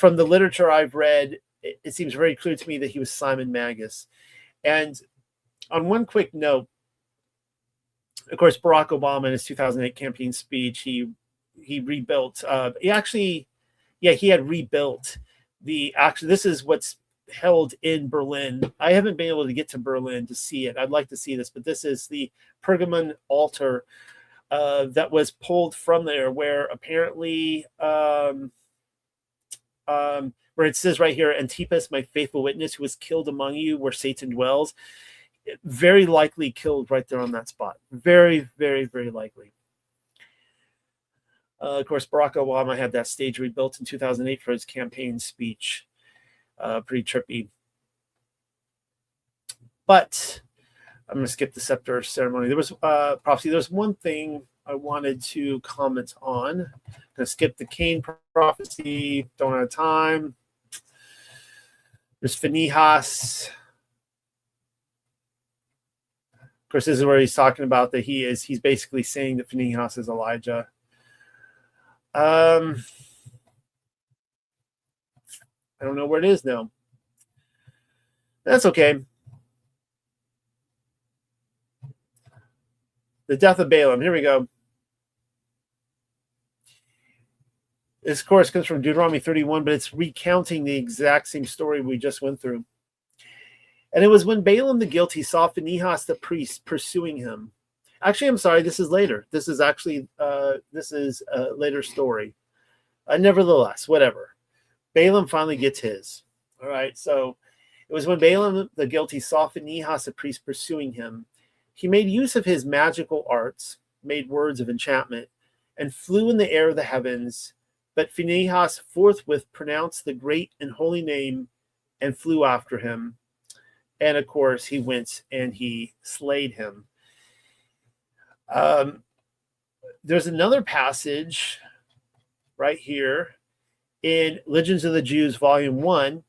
the literature I've read, it seems very clear to me that he was Simon Magus. And on one quick note, of course, Barack Obama in his 2008 campaign speech, he rebuilt. He had rebuilt this is what's held in Berlin. I haven't been able to get to Berlin to see it. I'd like to see this, but this is the Pergamon altar that was pulled from there, where apparently where it says right here, Antipas, my faithful witness, who was killed among you where Satan dwells, very likely killed right there on that spot. Very, very, very likely. Of course, Barack Obama had that stage rebuilt in 2008 for his campaign speech. Pretty trippy. But I'm going to skip the scepter ceremony. There was prophecy. There's one thing I wanted to comment on. I'm going to skip the Cain prophecy. Don't have time. There's Phinehas. course, this is where he's talking about that he's basically saying that Phinehas is Elijah. I don't know where it is now. That's okay. The death of Balaam. Here we go. This, of course, comes from Deuteronomy 31, but it's recounting the exact same story we just went through. And it was when Balaam the guilty saw Phinehas the priest pursuing him. Actually, I'm sorry, this is later. This is actually, this is a later story. Nevertheless, whatever. Balaam finally gets his. All right, so it was when Balaam the guilty saw Phinehas the priest pursuing him. He made use of his magical arts, made words of enchantment, and flew in the air of the heavens. But Phinehas forthwith pronounced the great and holy name and flew after him. And of course, he went and he slayed him. There's another passage right here in Legends of the Jews, Volume 1,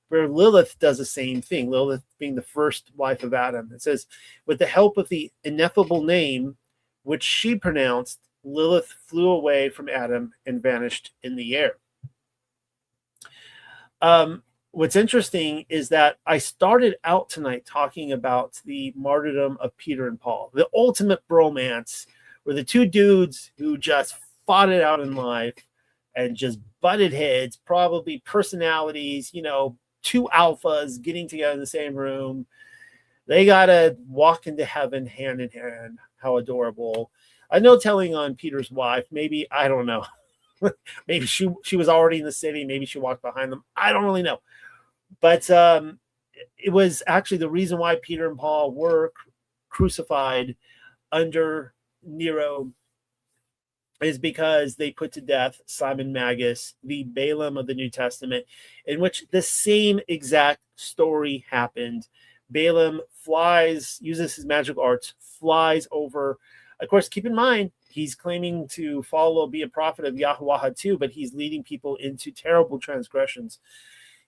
where Lilith does the same thing, Lilith being the first wife of Adam. It says, with the help of the ineffable name, which she pronounced, Lilith flew away from Adam and vanished in the air. What's interesting is that I started out tonight talking about the martyrdom of Peter and Paul, the ultimate bromance, where the two dudes who just fought it out in life and just butted heads, probably personalities, two alphas getting together in the same room. They got to walk into heaven hand in hand. How adorable. I know telling on Peter's wife, maybe, I don't know. Maybe she was already in the city. Maybe she walked behind them. I don't really know. But it was actually the reason why Peter and Paul were crucified under Nero is because they put to death Simon Magus, the Balaam of the New Testament, in which the same exact story happened. Balaam uses his magic arts, flies over. Of course, keep in mind, he's claiming to be a prophet of Yahweh too, but he's leading people into terrible transgressions.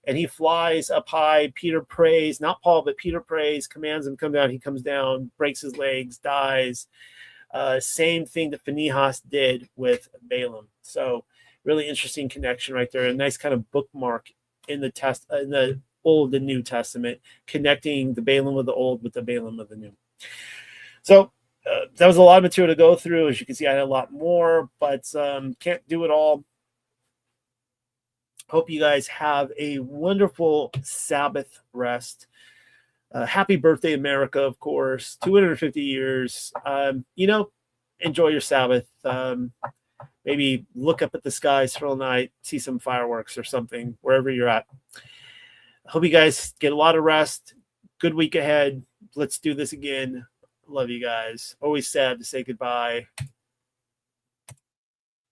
And he flies up high. Peter prays, not Paul, but Peter prays, commands him to come down. He comes down, breaks his legs, dies. Same thing that Phinehas did with Balaam. So really interesting connection right there. A nice kind of bookmark in the Old and New Testament, connecting the Balaam of the Old with the Balaam of the New. So that was a lot of material to go through. As you can see, I had a lot more, but can't do it all. Hope you guys have a wonderful Sabbath rest. Happy birthday, America, of course. 250 years. Enjoy your Sabbath. Maybe look up at the skies for a night, see some fireworks or something, wherever you're at. Hope you guys get a lot of rest. Good week ahead. Let's do this again. Love you guys. Always sad to say goodbye.